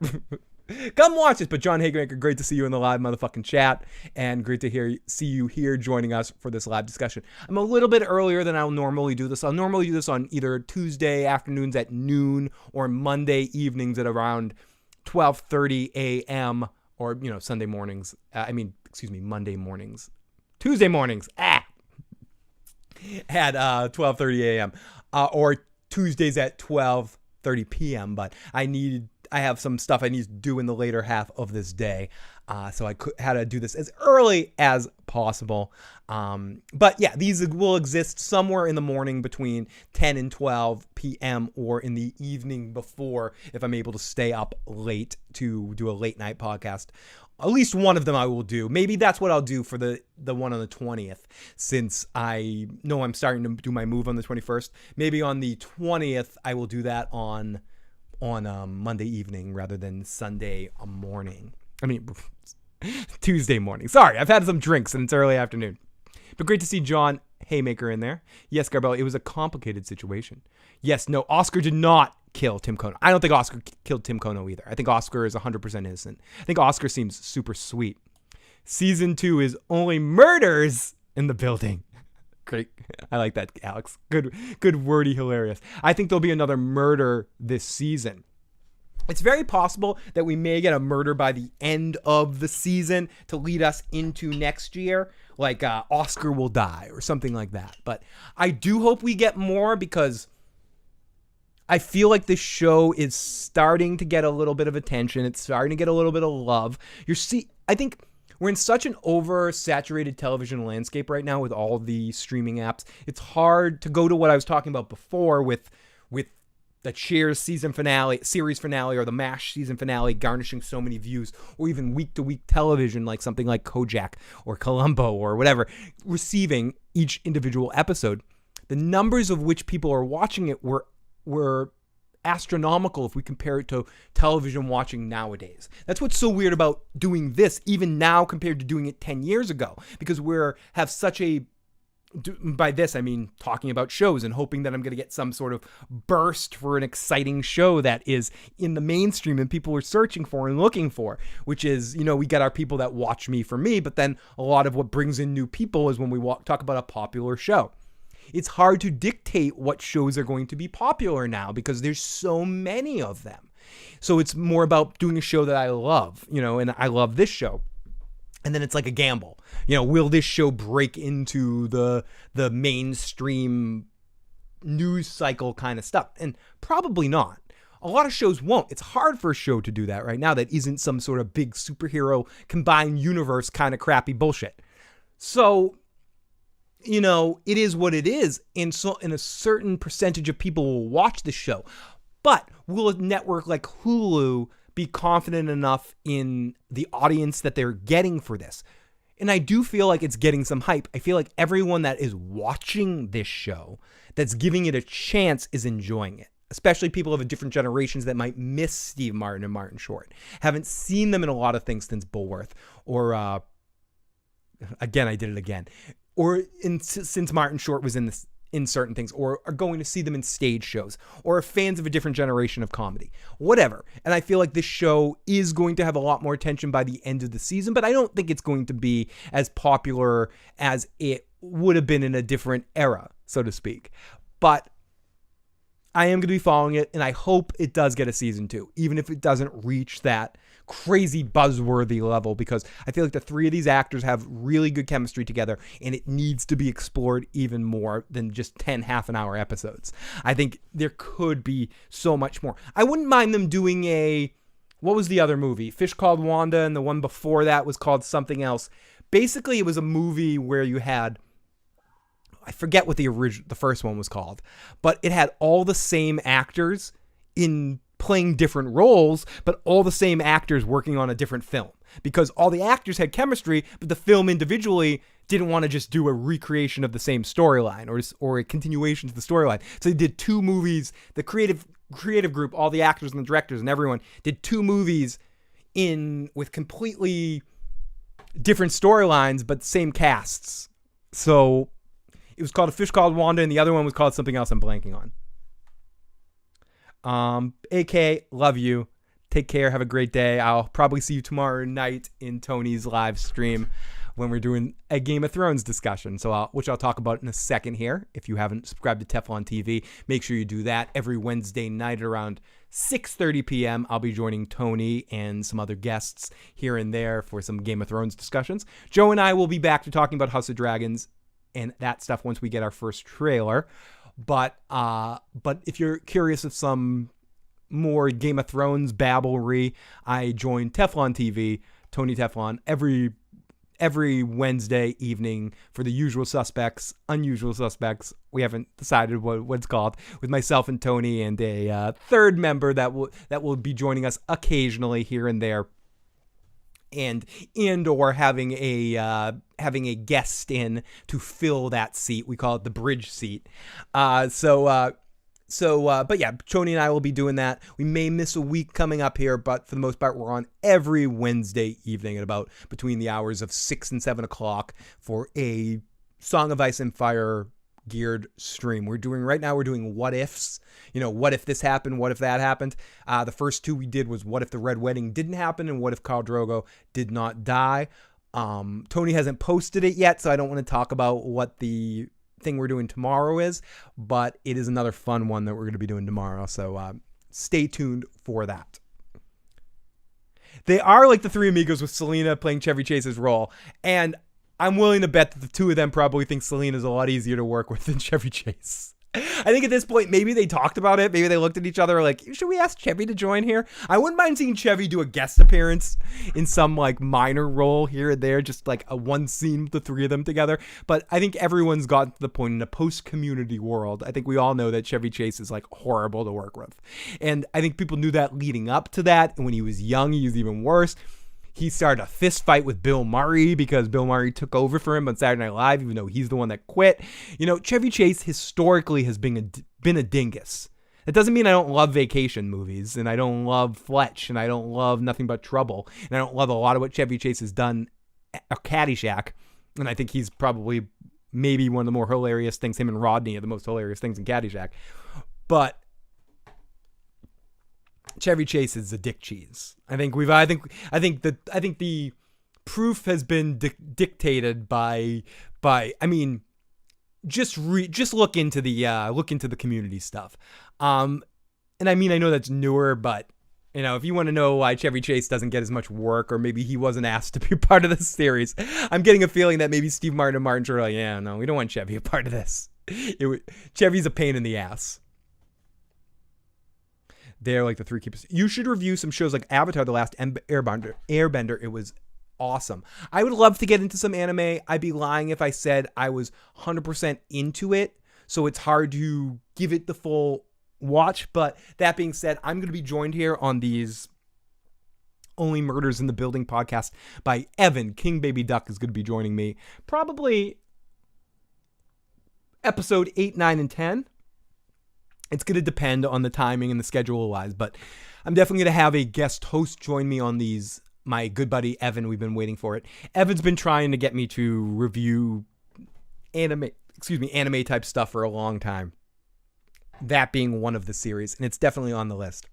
Come watch this. But John Haymaker, great to see you in the live motherfucking chat, and great to see you here joining us for this live discussion. I'm a little bit earlier than I'll normally do this. I'll normally do this on either Tuesday afternoons at noon or Monday evenings at around 12:30 a.m. or Sunday mornings. Monday mornings, Tuesday mornings at 12:30 a.m. Or Tuesdays at 12:30 p.m. But I have some stuff I need to do in the later half of this day. So I had to do this as early as possible. But yeah, these will exist somewhere in the morning between 10 and 12 p.m. or in the evening before, if I'm able to stay up late to do a late night podcast. At least one of them I will do. Maybe that's what I'll do for the one on the 20th, since I know I'm starting to do my move on the 21st. Maybe on the 20th, I will do that on Monday evening rather than Sunday morning. Tuesday morning. Sorry, I've had some drinks and it's early afternoon. But great to see John Haymaker in there. Yes, Garbella, it was a complicated situation. Yes, no, Oscar did not kill Tim Cono. I don't think Oscar killed Tim Cono either. I think Oscar is 100% innocent. I think Oscar seems super sweet. Season 2 is Only Murders in the Building. Great. I like that, Alex. Good wordy, hilarious. I think there'll be another murder this season. It's very possible that we may get a murder by the end of the season to lead us into next year. Like Oscar will die or something like that. But I do hope we get more, because I feel like this show is starting to get a little bit of attention. It's starting to get a little bit of love. I think we're in such an oversaturated television landscape right now with all the streaming apps. It's hard to go to what I was talking about before with the Cheers series finale, or the MASH season finale garnishing so many views, or even week-to-week television like something like Kojak or Columbo or whatever, receiving each individual episode. The numbers of which people are watching it were astronomical if we compare it to television watching nowadays. That's what's so weird about doing this, even now compared to doing it 10 years ago, because have such a, by this I mean talking about shows and hoping that I'm going to get some sort of burst for an exciting show that is in the mainstream and people are searching for and looking for, which is, we get our people that watch me for me, but then a lot of what brings in new people is when we talk about a popular show. It's hard to dictate what shows are going to be popular now because there's so many of them. So it's more about doing a show that I love, and I love this show. And then it's like a gamble. Will this show break into the mainstream news cycle kind of stuff? And probably not. A lot of shows won't. It's hard for a show to do that right now that isn't some sort of big superhero combined universe kind of crappy bullshit. So, it is what it is. And so, a certain percentage of people will watch the show. But will a network like Hulu be confident enough in the audience that they're getting for this? And I do feel like it's getting some hype. I feel like everyone that is watching this show, that's giving it a chance, is enjoying it. Especially people of a different generations that might miss Steve Martin and Martin Short. Haven't seen them in a lot of things since Bulworth. Or, again, I did it again. Or since Martin Short was in certain things, or are going to see them in stage shows, or are fans of a different generation of comedy, whatever. And I feel like this show is going to have a lot more attention by the end of the season, but I don't think it's going to be as popular as it would have been in a different era, so to speak. But I am going to be following it, and I hope it does get a season 2, even if it doesn't reach that crazy buzzworthy level, because I feel like the three of these actors have really good chemistry together, and it needs to be explored even more than just 10 half-an-hour episodes. I think there could be so much more. I wouldn't mind them doing what was the other movie? Fish Called Wanda, and the one before that was called something else. Basically, it was a movie where you had, I forget what the first one was called, but it had all the same actors in playing different roles, but all the same actors working on a different film, because all the actors had chemistry, but the film individually didn't want to just do a recreation of the same storyline or a continuation to the storyline. So they did 2 movies. The creative group, all the actors and the directors and everyone, did 2 movies with completely different storylines, but same casts. So it was called A Fish Called Wanda, and the other one was called something else I'm blanking on. AK, love you. Take care. Have a great day. I'll probably see you tomorrow night in Tony's live stream when we're doing a Game of Thrones discussion. Which I'll talk about in a second here. If you haven't subscribed to Teflon TV, make sure you do that. Every Wednesday night around 6:30 p.m., I'll be joining Tony and some other guests here and there for some Game of Thrones discussions. Joe and I will be back to talking about House of Dragons and that stuff once we get our first trailer. But if you're curious of some more Game of Thrones babblery, I join Teflon TV, Tony Teflon, every Wednesday evening for the Usual Suspects, Unusual Suspects. We haven't decided what it's called, with myself and Tony and a third member that will be joining us occasionally here and there. And or having a guest in to fill that seat. We call it the bridge seat. But yeah, Tony and I will be doing that. We may miss a week coming up here, but for the most part, we're on every Wednesday evening at about between the hours of 6 and 7 o'clock for a Song of Ice and Fire geared stream. We're doing what ifs. What if this happened? What if that happened? The first 2 we did was what if the Red Wedding didn't happen, and what if Khal Drogo did not die. Tony hasn't posted it yet, so I don't want to talk about what the thing we're doing tomorrow is, but it is another fun one that we're going to be doing tomorrow. So stay tuned for that. They are like the Three Amigos with Selena playing Chevy Chase's role, and I'm willing to bet that the 2 of them probably think Selena's a lot easier to work with than Chevy Chase. I think at this point, maybe they talked about it. Maybe they looked at each other like, should we ask Chevy to join here? I wouldn't mind seeing Chevy do a guest appearance in some like minor role here and there, just like a one scene with the three of them together. But I think everyone's gotten to the point in a post-Community world. I think we all know that Chevy Chase is like horrible to work with. And I think people knew that leading up to that. And when he was young, he was even worse. He started a fist fight with Bill Murray because Bill Murray took over for him on Saturday Night Live, even though he's the one that quit. You know, Chevy Chase historically has been a dingus. That doesn't mean I don't love vacation movies, and I don't love Fletch, and I don't love Nothing But Trouble, and I don't love a lot of what Chevy Chase has done at Caddyshack. And I think he's probably maybe one of the more hilarious things. Him and Rodney are the most hilarious things in Caddyshack. But Chevy Chase is a dick cheese. I think the proof has been dictated by I mean, just look into the Community stuff. And I mean, I know that's newer, but you know, if you want to know why Chevy Chase doesn't get as much work, or maybe he wasn't asked to be part of this series, I'm getting a feeling that maybe Steve Martin and Martin are like, yeah, no, we don't want Chevy a part of this. Chevy's a pain in the ass. They're like the three keepers. You should review some shows like Avatar: The Last Airbender. It was awesome. I would love to get into some anime. I'd be lying if I said I was 100% into it. So it's hard to give it the full watch. But that being said, I'm going to be joined here on these Only Murders in the Building podcast by Evan. King Baby Duck is going to be joining me. Probably episode 8, 9, and 10. It's going to depend on the timing and the schedule-wise, but I'm definitely going to have a guest host join me on these. My good buddy, Evan, we've been waiting for it. Evan's been trying to get me to review anime type stuff for a long time. That being one of the series, and it's definitely on the list.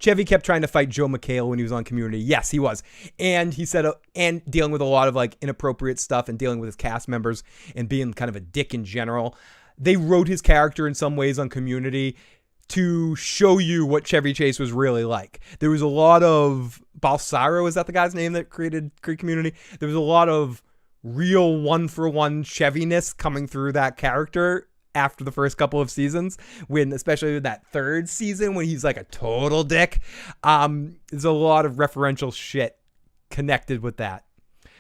Chevy kept trying to fight Joe McHale when he was on Community. Yes, he was. And he said, and dealing with a lot of like inappropriate stuff and dealing with his cast members and being kind of a dick in general. They wrote his character in some ways on Community to show you what Chevy Chase was really like. There was a lot of Balsaro, is that the guy's name that created Community? There was a lot of real one-for-one Chevy-ness coming through that character after the first couple of seasons, especially that third season when he's like a total dick. There's a lot of referential shit connected with that.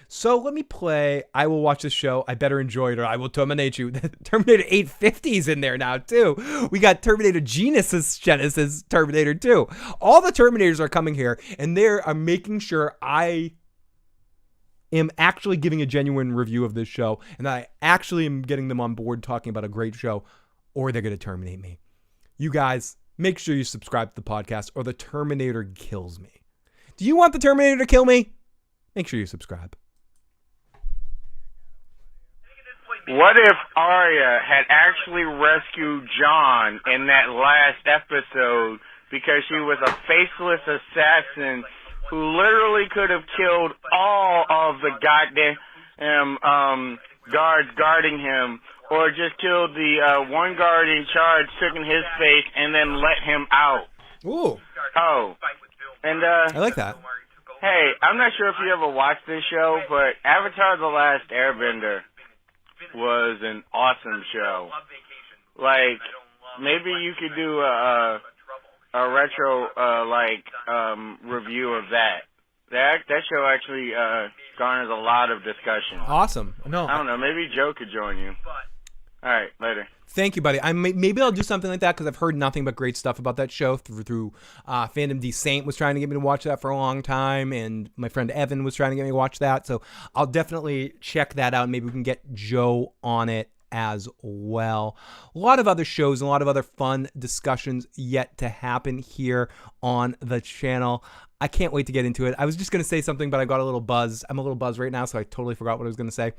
So let me play. I will watch this show. I better enjoy it or I will terminate you. Terminator 850 is in there now too. We got Terminator Genesis Terminator 2. All the Terminators are coming here and they are making sure I am actually giving a genuine review of this show and I actually am getting them on board talking about a great show or they're going to terminate me. You guys, make sure you subscribe to the podcast or the Terminator kills me. Do you want the Terminator to kill me? Make sure you subscribe. What if Arya had actually rescued John in that last episode because she was a faceless assassin who literally could have killed all of the goddamn guards guarding him, or just killed the one guard in charge, took in his face, and then let him out? Ooh. Oh. And I like that. Hey, I'm not sure if you ever watched this show, but Avatar: The Last Airbender was an awesome show. Like, maybe you could do a retro review of that. That show actually garners a lot of discussion. Awesome. No, I don't know. Maybe Joe could join you. All right, later. Thank you, buddy. Maybe I'll do something like that because I've heard nothing but great stuff about that show through Fandom D Saint was trying to get me to watch that for a long time, and my friend Evan was trying to get me to watch that. So I'll definitely check that out. Maybe we can get Joe on it as well. A lot of other shows and a lot of other fun discussions yet to happen here on the channel. I can't wait to get into it. I was just going to say something, but I got a little buzz. I'm a little buzzed right now, so I totally forgot what I was going to say.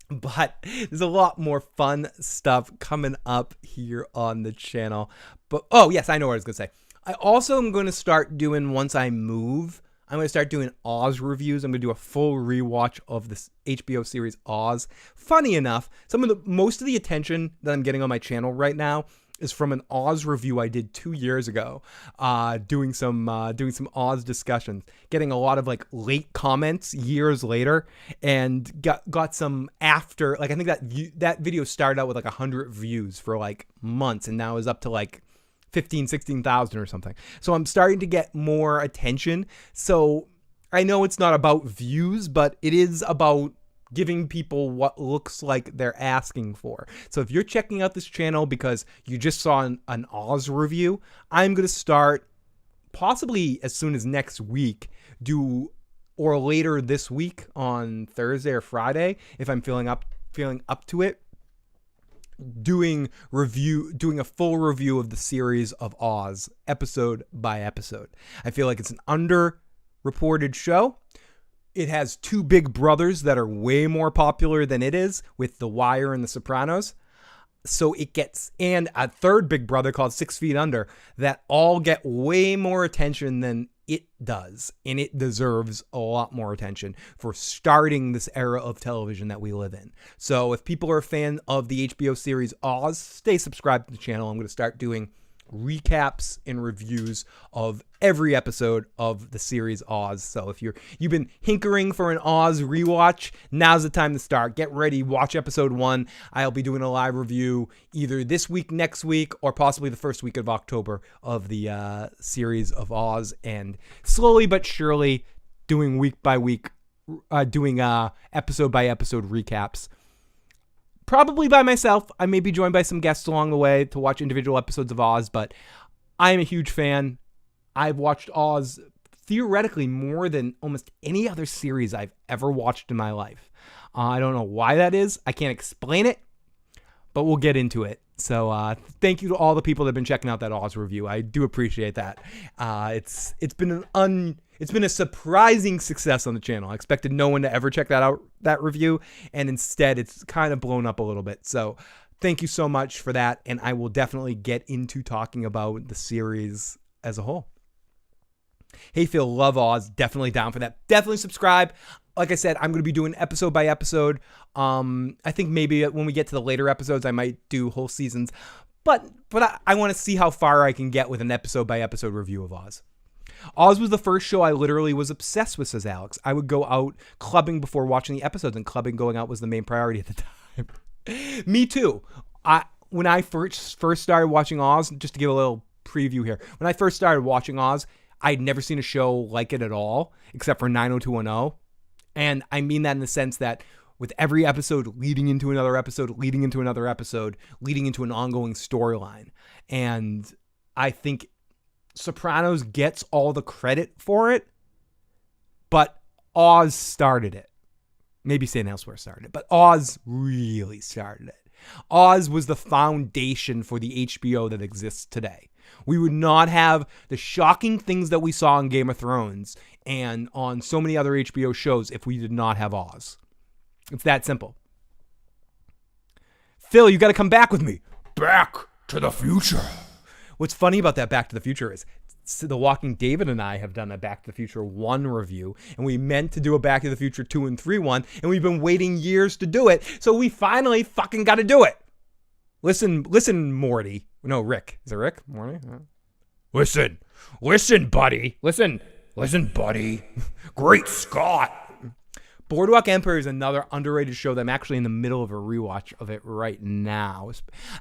But there's a lot more fun stuff coming up here on the channel. But, oh, yes, I know what I was going to say. I also am going to start doing, once I move, I'm going to start doing Oz reviews. I'm going to do a full rewatch of this HBO series Oz. Funny enough, most of the attention that I'm getting on my channel right now is from an Oz review I did 2 years ago, doing some Oz discussions, getting a lot of like late comments years later, and got some after, like I think that video started out with like 100 views for like months, and now is up to like 16,000 or something. So I'm starting to get more attention. So I know it's not about views, but it is about giving people what looks like they're asking for. So if you're checking out this channel because you just saw an Oz review, I'm going to start possibly as soon as next week, or later this week on Thursday or Friday, if I'm feeling up to it, doing a full review of the series of Oz episode by episode. I feel like it's an underreported show. It has two big brothers that are way more popular than it is, with The Wire and The Sopranos. So it gets, and a third big brother called 6 Feet Under, that all get way more attention than it does. And it deserves a lot more attention for starting this era of television that we live in. So if people are a fan of the HBO series Oz, stay subscribed to the channel. I'm going to start doing recaps and reviews of every episode of the series Oz. So if you've been hinkering for an Oz rewatch, now's the time to start. Get ready, watch episode 1. I'll be doing a live review either this week, next week, or possibly the first week of October of the series of Oz, and slowly but surely doing week by week, episode by episode recaps. Probably by myself. I may be joined by some guests along the way to watch individual episodes of Oz, but I'm a huge fan. I've watched Oz theoretically more than almost any other series I've ever watched in my life. I don't know why that is. I can't explain it, but we'll get into it. So thank you to all the people that have been checking out that Oz review. I do appreciate that. It's been a surprising success on the channel. I expected no one to ever check that review, and instead it's kind of blown up a little bit. So thank you so much for that, and I will definitely get into talking about the series as a whole. Hey Phil, love Oz. Definitely down for that. Definitely subscribe. Like I said, I'm going to be doing episode by episode. I think maybe when we get to the later episodes, I might do whole seasons. But I want to see how far I can get with an episode by episode review of Oz. Oz was the first show I literally was obsessed with, says Alex. I would go out clubbing before watching the episodes, and clubbing going out was the main priority at the time. Me too. When I first started watching Oz, just to give a little preview here, when I first started watching Oz, I'd never seen a show like it at all, except for 90210. And I mean that in the sense that with every episode leading into another episode, leading into another episode, leading into an ongoing storyline. And I think Sopranos gets all the credit for it, but Oz started it. Maybe St. Elsewhere started it, but Oz really started it. Oz was the foundation for the HBO that exists today. We would not have the shocking things that we saw in Game of Thrones and on so many other HBO shows if we did not have Oz. It's that simple. Phil, you got to come back with me. Back to the Future. What's funny about that Back to the Future is The Walking David and I have done a Back to the Future 1 review, and we meant to do a Back to the Future 2 and 3 one, and we've been waiting years to do it, so we finally fucking got to do it. Listen, Morty. No, Rick. Is it Rick? Morty? Listen, buddy. Listen, buddy. Great Scott. Boardwalk Empire is another underrated show that I'm actually in the middle of a rewatch of it right now.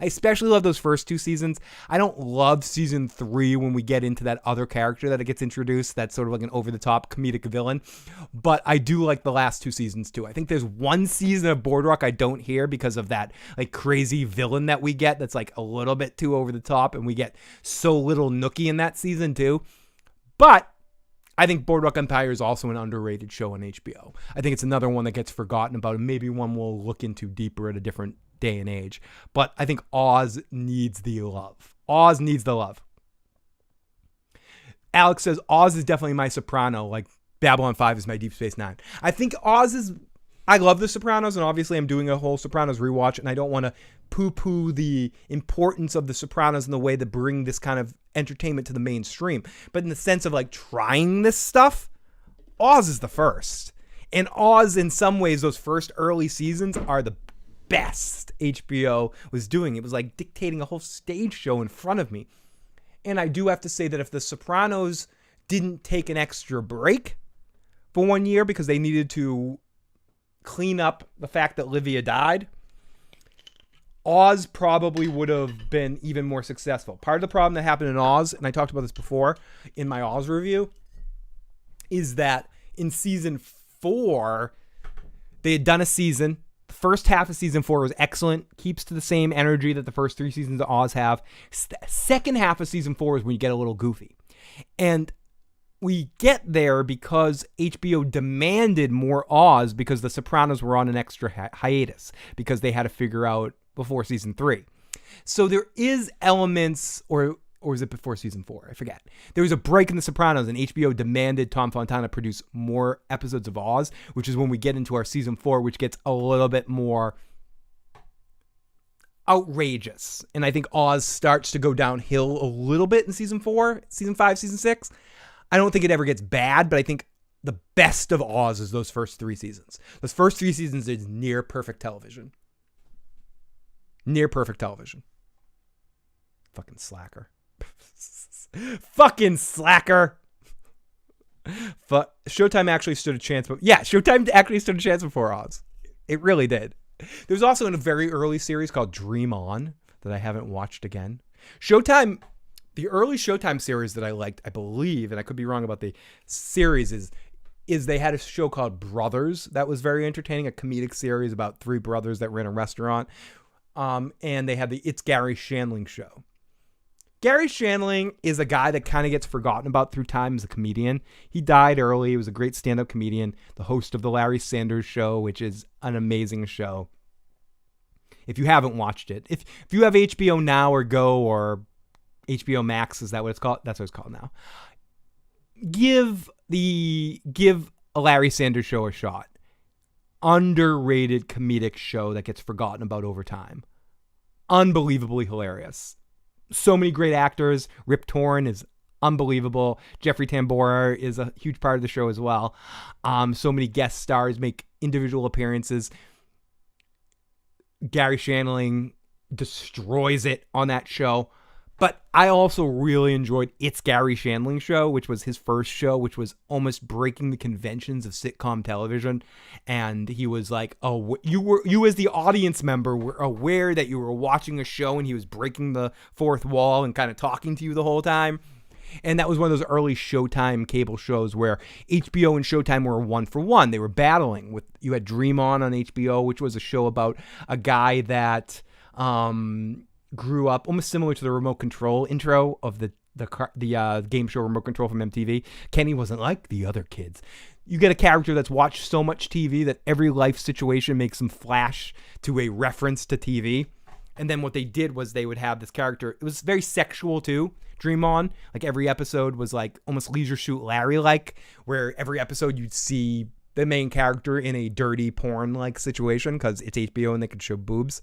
I especially love those first 2 seasons. I don't love season 3 when we get into that other character that it gets introduced. That's sort of like an over-the-top comedic villain. But I do like the last 2 seasons too. I think there's one season of Boardwalk I don't hear because of that like crazy villain that we get that's like a little bit too over the top, and we get so little Nookie in that season too. But I think Boardwalk Empire is also an underrated show on HBO. I think it's another one that gets forgotten about, and maybe one we'll look into deeper at a different day and age. But I think Oz needs the love. Oz needs the love. Alex says, Oz is definitely my Soprano, like Babylon 5 is my Deep Space Nine. I think Oz is... I love The Sopranos, and obviously I'm doing a whole Sopranos rewatch, and I don't want to poo-poo the importance of The Sopranos in the way to bring this kind of entertainment to the mainstream. But in the sense of like trying this stuff, Oz is the first. And Oz, in some ways, those first early seasons are the best HBO was doing. It was like dictating a whole stage show in front of me. And I do have to say that if The Sopranos didn't take an extra break for 1 year because they needed to clean up the fact that Livia died, Oz probably would have been even more successful. Part of the problem that happened in Oz, and I talked about this before in my Oz review, is that in season 4, they had done a season. The first half of season 4 was excellent, keeps to the same energy that the first 3 seasons of Oz have. Second half of season 4 is when you get a little goofy. And we get there because HBO demanded more Oz because The Sopranos were on an extra hiatus because they had to figure out before season 3. So there is elements, or is it before season 4? I forget. There was a break in The Sopranos and HBO demanded Tom Fontana produce more episodes of Oz, which is when we get into our season 4, which gets a little bit more outrageous. And I think Oz starts to go downhill a little bit in season 4, season 5, season 6. I don't think it ever gets bad, but I think the best of Oz is those first 3 seasons. Those first 3 seasons is near perfect television. Near perfect television. Fucking slacker. Fucking slacker. Showtime actually stood a chance. Showtime actually stood a chance before Oz. It really did. There's also a very early series called Dream On that I haven't watched again. Showtime, the early Showtime series that I liked, I believe, and I could be wrong about the series, is they had a show called Brothers that was very entertaining, a comedic series about 3 brothers that ran a restaurant. And they had the It's Gary Shandling show. Gary Shandling is a guy that kind of gets forgotten about through time as a comedian. He died early. He was a great stand-up comedian, the host of the Larry Sanders Show, which is an amazing show. If you haven't watched it, if you have HBO Now or Go or HBO Max, is that what it's called? That's what it's called now. Give a Larry Sanders Show a shot. Underrated comedic show that gets forgotten about over time. Unbelievably hilarious. So many great actors. Rip Torn is unbelievable. Jeffrey Tambor is a huge part of the show as well. So many guest stars make individual appearances. Gary Shandling destroys it on that show. But I also really enjoyed It's Gary Shandling Show, which was his first show, which was almost breaking the conventions of sitcom television. And he was like, "Oh, you as the audience member were aware that you were watching a show," and he was breaking the fourth wall and kind of talking to you the whole time. And that was one of those early Showtime cable shows where HBO and Showtime were 1-for-1. They were battling. You had Dream On HBO, which was a show about a guy that grew up almost similar to the remote control intro of the game show Remote Control from MTV. Kenny wasn't like the other kids. You get a character that's watched so much TV that every life situation makes him flash to a reference to TV. And then what they did was they would have this character. It was very sexual too. Dream On. Like every episode was like almost Leisure Suit Larry-like, where every episode you'd see the main character in a dirty porn-like situation because it's HBO and they could show boobs.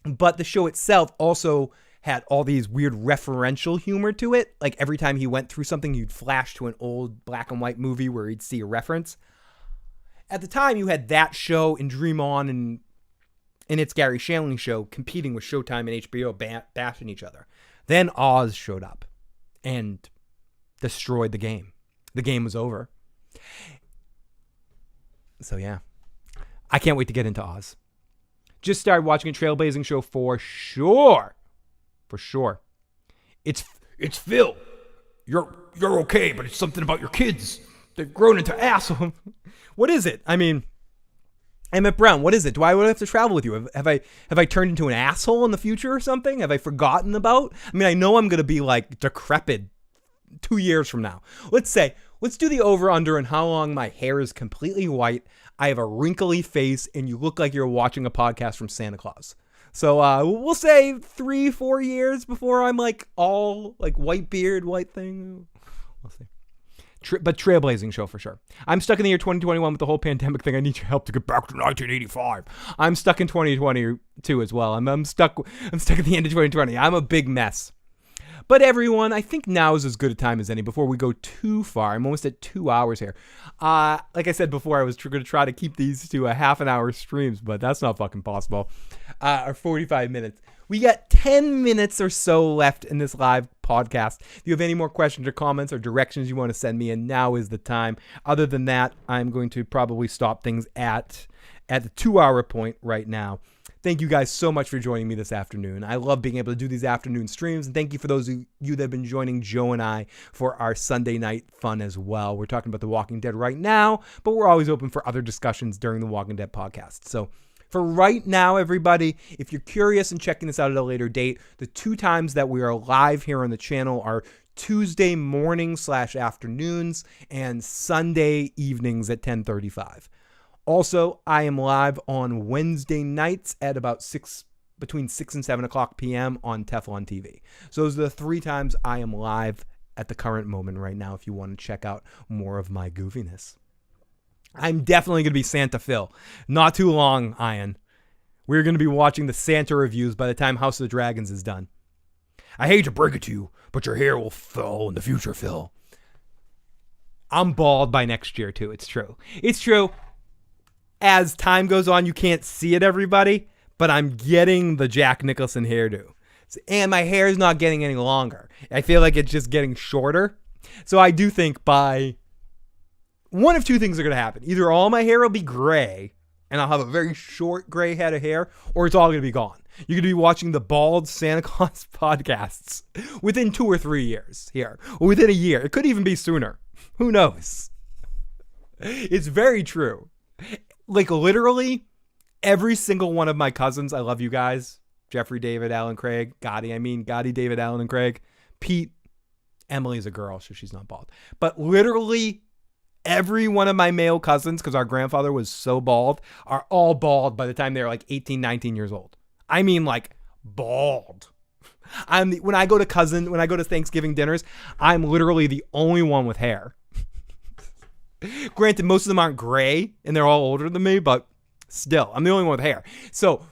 But the show itself also had all these weird referential humor to it. Like every time he went through something, you'd flash to an old black and white movie where he'd see a reference. At the time, you had that show and Dream On and It's Gary Shandling Show competing with Showtime and HBO bashing each other. Then Oz showed up and destroyed the game. The game was over. So yeah, I can't wait to get into Oz. Just started watching a trailblazing show for sure. For sure. It's Phil. You're okay, but it's something about your kids. They've grown into assholes. What is it? I mean, Emmett Brown, what is it? Do I have to travel with you? Have I turned into an asshole in the future or something? Have I forgotten about? I mean, I know I'm going to be like decrepit 2 years from now. Let's do the over-under on how long my hair is completely white. I have a wrinkly face, and you look like you're watching a podcast from Santa Claus. So we'll say 3-4 years before I'm like all like white beard, white thing. We'll see. But trailblazing show for sure. I'm stuck in the year 2021 with the whole pandemic thing. I need your help to get back to 1985. I'm stuck in 2022 as well. I'm stuck at the end of 2020. I'm a big mess. But everyone, I think now is as good a time as any before we go too far. I'm almost at 2 hours here. Like I said before, I was going to try to keep these to a half an hour streams, but that's not fucking possible. Or 45 minutes. We got 10 minutes or so left in this live podcast. If you have any more questions or comments or directions you want to send me, and now is the time. Other than that, I'm going to probably stop things at the 2 hour point right now. Thank you guys so much for joining me this afternoon. I love being able to do these afternoon streams, and thank you for those of you that have been joining Joe and I for our Sunday night fun as well. We're talking about The Walking Dead right now, but we're always open for other discussions during The Walking Dead podcast. So for right now, everybody, if you're curious and checking this out at a later date, the 2 times that we are live here on the channel are Tuesday morning/afternoons and Sunday evenings at 10:35. Also, I am live on Wednesday nights at about between 6 and 7 o'clock p.m. on Teflon TV. So those are the 3 times I am live at the current moment right now if you want to check out more of my goofiness. I'm definitely going to be Santa Phil. Not too long, Ian. We're going to be watching the Santa reviews by the time House of the Dragons is done. I hate to break it to you, but your hair will fall in the future, Phil. I'm bald by next year, too. It's true. It's true. As time goes on, you can't see it, everybody, but I'm getting the Jack Nicholson hairdo. And my hair is not getting any longer. I feel like it's just getting shorter. So I do think by one of 2 things are going to happen. Either all my hair will be gray, and I'll have a very short gray head of hair, or it's all going to be gone. You're going to be watching the Bald Santa Claus podcasts within 2 or 3 years here, or within a year. It could even be sooner. Who knows? It's very true. Like, literally, every single one of my cousins, I love you guys. Jeffrey, David, Alan, Craig. Gotti, David, Alan, and Craig. Pete. Emily's a girl, so she's not bald. But literally, every one of my male cousins, because our grandfather was so bald, are all bald by the time they're like 18, 19 years old. I mean, like, bald. When I go to Thanksgiving dinners, I'm literally the only one with hair. Granted, most of them aren't gray, and they're all older than me, but still, I'm the only one with hair. So,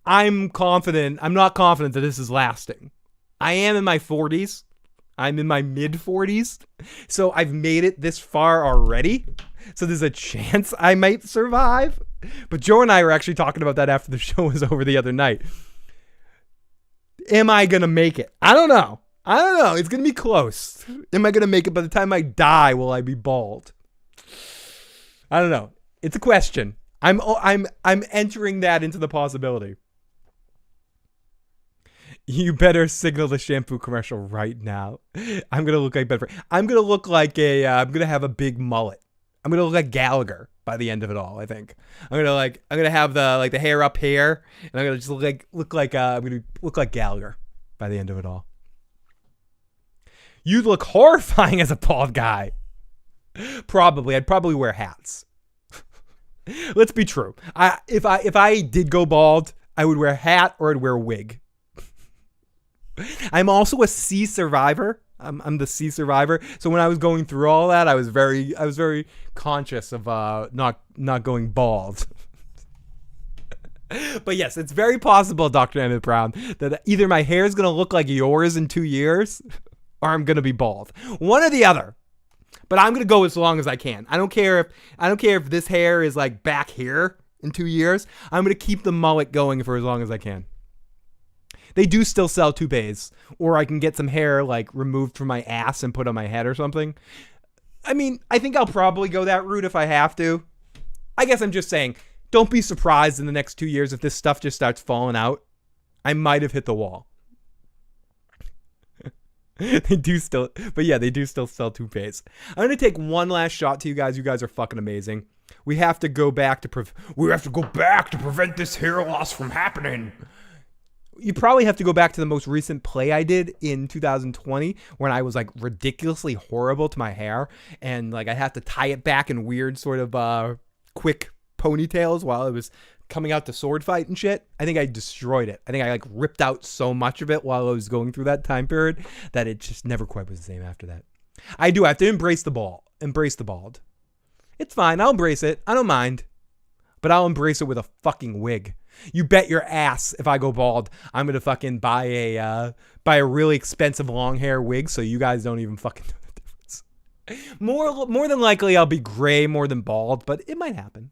I'm not confident that this is lasting. I am in my 40s. I'm in my mid-40s. So, I've made it this far already. So, there's a chance I might survive. But Joe and I were actually talking about that after the show was over the other night. Am I going to make it? I don't know. It's going to be close. Am I going to make it by the time I die? Will I be bald? I don't know. It's a question. I'm entering that into the possibility. You better signal the shampoo commercial right now. I'm gonna look like Bedford. I'm gonna look like I'm gonna have a big mullet. I'm gonna look like Gallagher by the end of it all. I think I'm gonna have the hair up here, and I'm gonna just look like Gallagher by the end of it all. You'd look horrifying as a bald guy. Probably. I'd probably wear hats. Let's be true. If I did go bald, I would wear a hat or I'd wear a wig. I'm also a C survivor. I'm the C survivor. So when I was going through all that, I was very conscious of not going bald. But yes, it's very possible, Dr. Emmett Brown, that either my hair is going to look like yours in 2 years or I'm going to be bald. One or the other. But I'm going to go as long as I can. I don't care if this hair is like back here in 2 years. I'm going to keep the mullet going for as long as I can. They do still sell toupees, or I can get some hair like removed from my ass and put on my head or something. I mean, I think I'll probably go that route if I have to. I guess I'm just saying, don't be surprised in the next 2 years if this stuff just starts falling out. I might have hit the wall. They do still sell toupees. I'm going to take one last shot to you guys. You guys are fucking amazing. We have to go back to prevent this hair loss from happening. You probably have to go back to the most recent play I did in 2020 when I was like ridiculously horrible to my hair, and like I had to tie it back in weird sort of quick ponytails while it was coming out to sword fight and shit. I think I destroyed it. I think I like ripped out so much of it while I was going through that time period that it just never quite was the same after that. I have to embrace the bald. It's fine. I'll embrace it. I don't mind. But I'll embrace it with a fucking wig. You bet your ass if I go bald, I'm going to fucking buy a really expensive long hair wig so you guys don't even fucking know the difference. More than likely I'll be gray more than bald, but it might happen.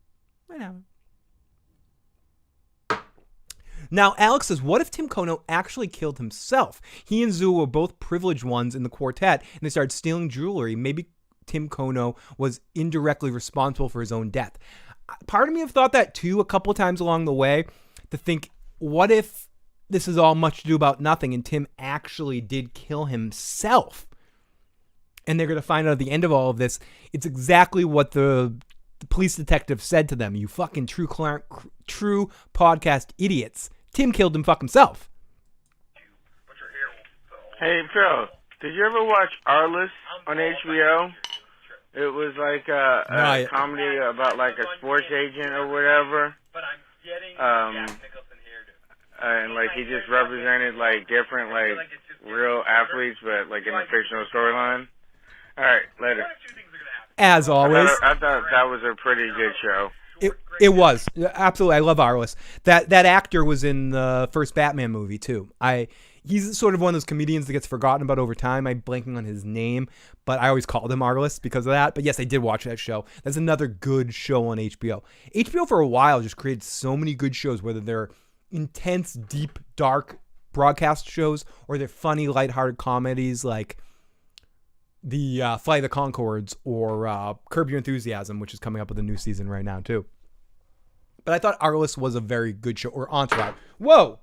Now, Alex says, what if Tim Cono actually killed himself? He and Zoe were both privileged ones in the quartet, and they started stealing jewelry. Maybe Tim Cono was indirectly responsible for his own death. Part of me have thought that too a couple times along the way, to think, what if this is all much ado about nothing and Tim actually did kill himself? And they're going to find out at the end of all of this, it's exactly what the police detective said to them. You fucking true podcast idiots. Tim killed himself. Hey, Phil, did you ever watch Arliss on HBO? It was like a comedy about like a sports agent or whatever. And like he just represented like different like real athletes, but like in a fictional storyline. All right, later. As always, I thought that was a pretty good show. It was absolutely. I love Arliss. That actor was in the first Batman movie too. He's sort of one of those comedians that gets forgotten about over time. I'm blanking on his name, but I always called him Arliss because of that. But yes, I did watch that show. That's another good show on HBO. HBO for a while just created so many good shows, whether they're intense, deep, dark broadcast shows or they're funny, lighthearted comedies like the Flight of the Conchords or Curb Your Enthusiasm, which is coming up with a new season right now too. But I thought Arliss was a very good show, or Entourage. Whoa!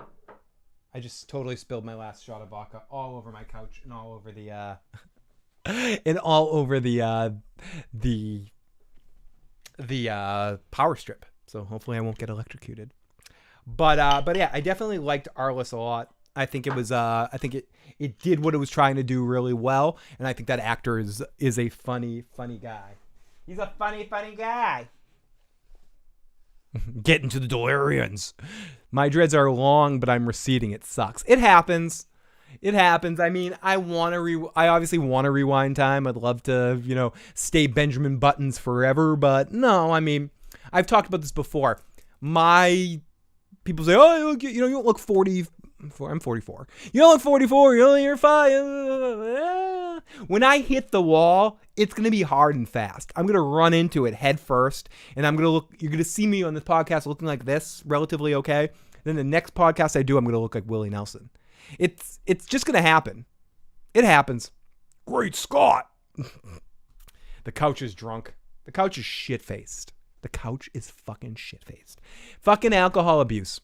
I just totally spilled my last shot of vodka all over my couch and all over the power strip. So hopefully I won't get electrocuted. But yeah, I definitely liked Arliss a lot. I think it was it did what it was trying to do really well, and I think that actor is a funny guy. He's a funny guy. Get into the DeLoreans. My dreads are long, but I'm receding. It sucks. It happens. I mean, I obviously want to rewind time. I'd love to, stay Benjamin Buttons forever, but no, I mean, I've talked about this before. People say, oh, you don't look 40. I'm 44. You don't look 44. You're 5. When I hit the wall, it's going to be hard and fast. I'm going to run into it head first, and you're going to see me on this podcast looking like this, relatively okay. Then the next podcast I do, I'm going to look like Willie Nelson. It's just going to happen. It happens. Great Scott. The couch is drunk. The couch is shit-faced. The couch is fucking shit-faced. Fucking alcohol abuse.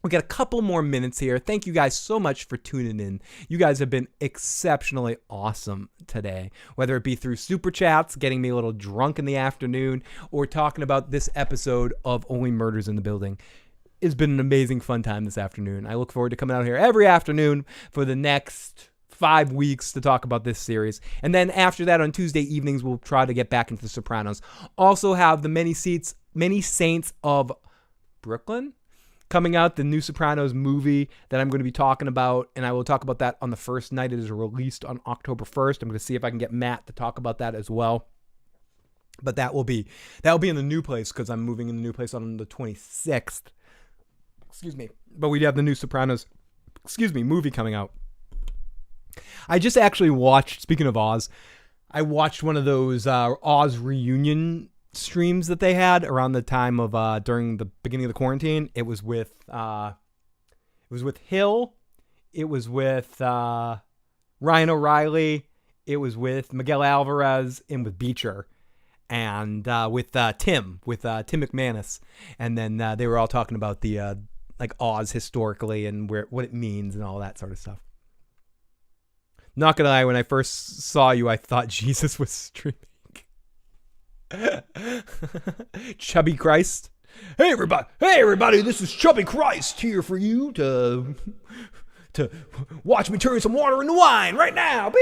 We got a couple more minutes here. Thank you guys so much for tuning in. You guys have been exceptionally awesome today, whether it be through super chats, getting me a little drunk in the afternoon, or talking about this episode of Only Murders in the Building. It's been an amazing fun time this afternoon. I look forward to coming out here every afternoon for the next 5 weeks to talk about this series. And then after that, on Tuesday evenings, we'll try to get back into The Sopranos. Also have the Many Saints of Brooklyn coming out, the new Sopranos movie that I'm going to be talking about, and I will talk about that on the first night it is released on October 1st. I'm going to see if I can get Matt to talk about that as well. But that will be in the new place because I'm moving in the new place on the 26th. Excuse me. But we have the new Sopranos, movie coming out. I just actually watched, speaking of Oz, I watched one of those Oz reunion streams that they had around the time of during the beginning of the quarantine. It was with Hill, it was with Ryan O'Reilly, it was with Miguel Alvarez, and with Beecher, and with Tim McManus, and then they were all talking about the like Oz historically and what it means and all that sort of stuff. Not gonna lie, when I first saw you, I thought Jesus was streaming. Chubby Christ. Hey everybody, this is Chubby Christ here for you to watch me turn some water into wine right now.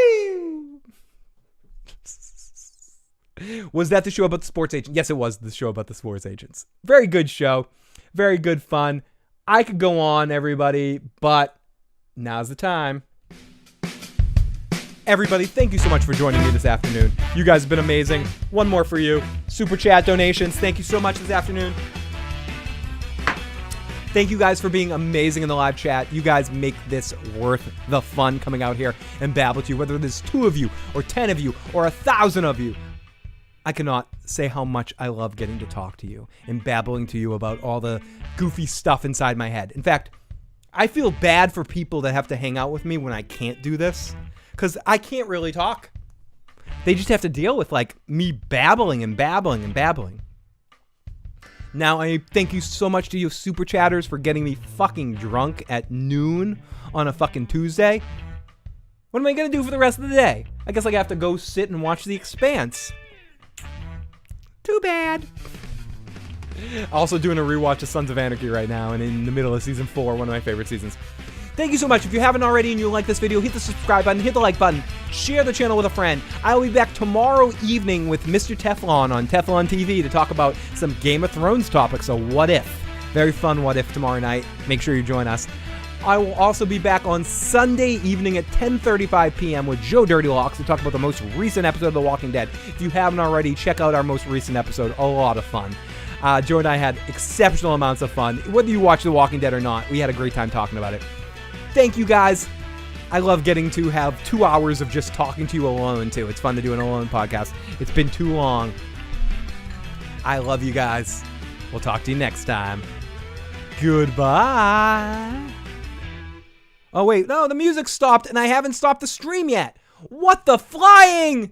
Was that the show about the sports agent? Yes, it was the show about the sports agents. Very good show. Very good fun. I could go on, everybody, but now's the time. Everybody, thank you so much for joining me this afternoon. You guys have been amazing. One more for you. Super chat donations. Thank you so much this afternoon. Thank you guys for being amazing in the live chat. You guys make this worth the fun coming out here and babble to you, whether there's 2 of you or 10 of you or 1,000 of you. I cannot say how much I love getting to talk to you and babbling to you about all the goofy stuff inside my head. In fact, I feel bad for people that have to hang out with me when I can't do this, because I can't really talk. They just have to deal with, like, me babbling and babbling and babbling. Now, I thank you so much to you super chatters for getting me fucking drunk at noon on a fucking Tuesday. What am I going to do for the rest of the day? I guess I have to go sit and watch The Expanse. Too bad. Also doing a rewatch of Sons of Anarchy right now, and in the middle of season 4, one of my favorite seasons. Thank you so much. If you haven't already and you like this video, hit the subscribe button, hit the like button, share the channel with a friend. I will be back tomorrow evening with Mr. Teflon on Teflon TV to talk about some Game of Thrones topics, so what if? Very fun what if tomorrow night. Make sure you join us. I will also be back on Sunday evening at 10:35 p.m. with Joe Dirty Locks to talk about the most recent episode of The Walking Dead. If you haven't already, check out our most recent episode. A lot of fun. Joe and I had exceptional amounts of fun. Whether you watch The Walking Dead or not, we had a great time talking about it. Thank you, guys. I love getting to have 2 hours of just talking to you alone, too. It's fun to do an alone podcast. It's been too long. I love you guys. We'll talk to you next time. Goodbye. Oh, wait. No, the music stopped, and I haven't stopped the stream yet. What the flying?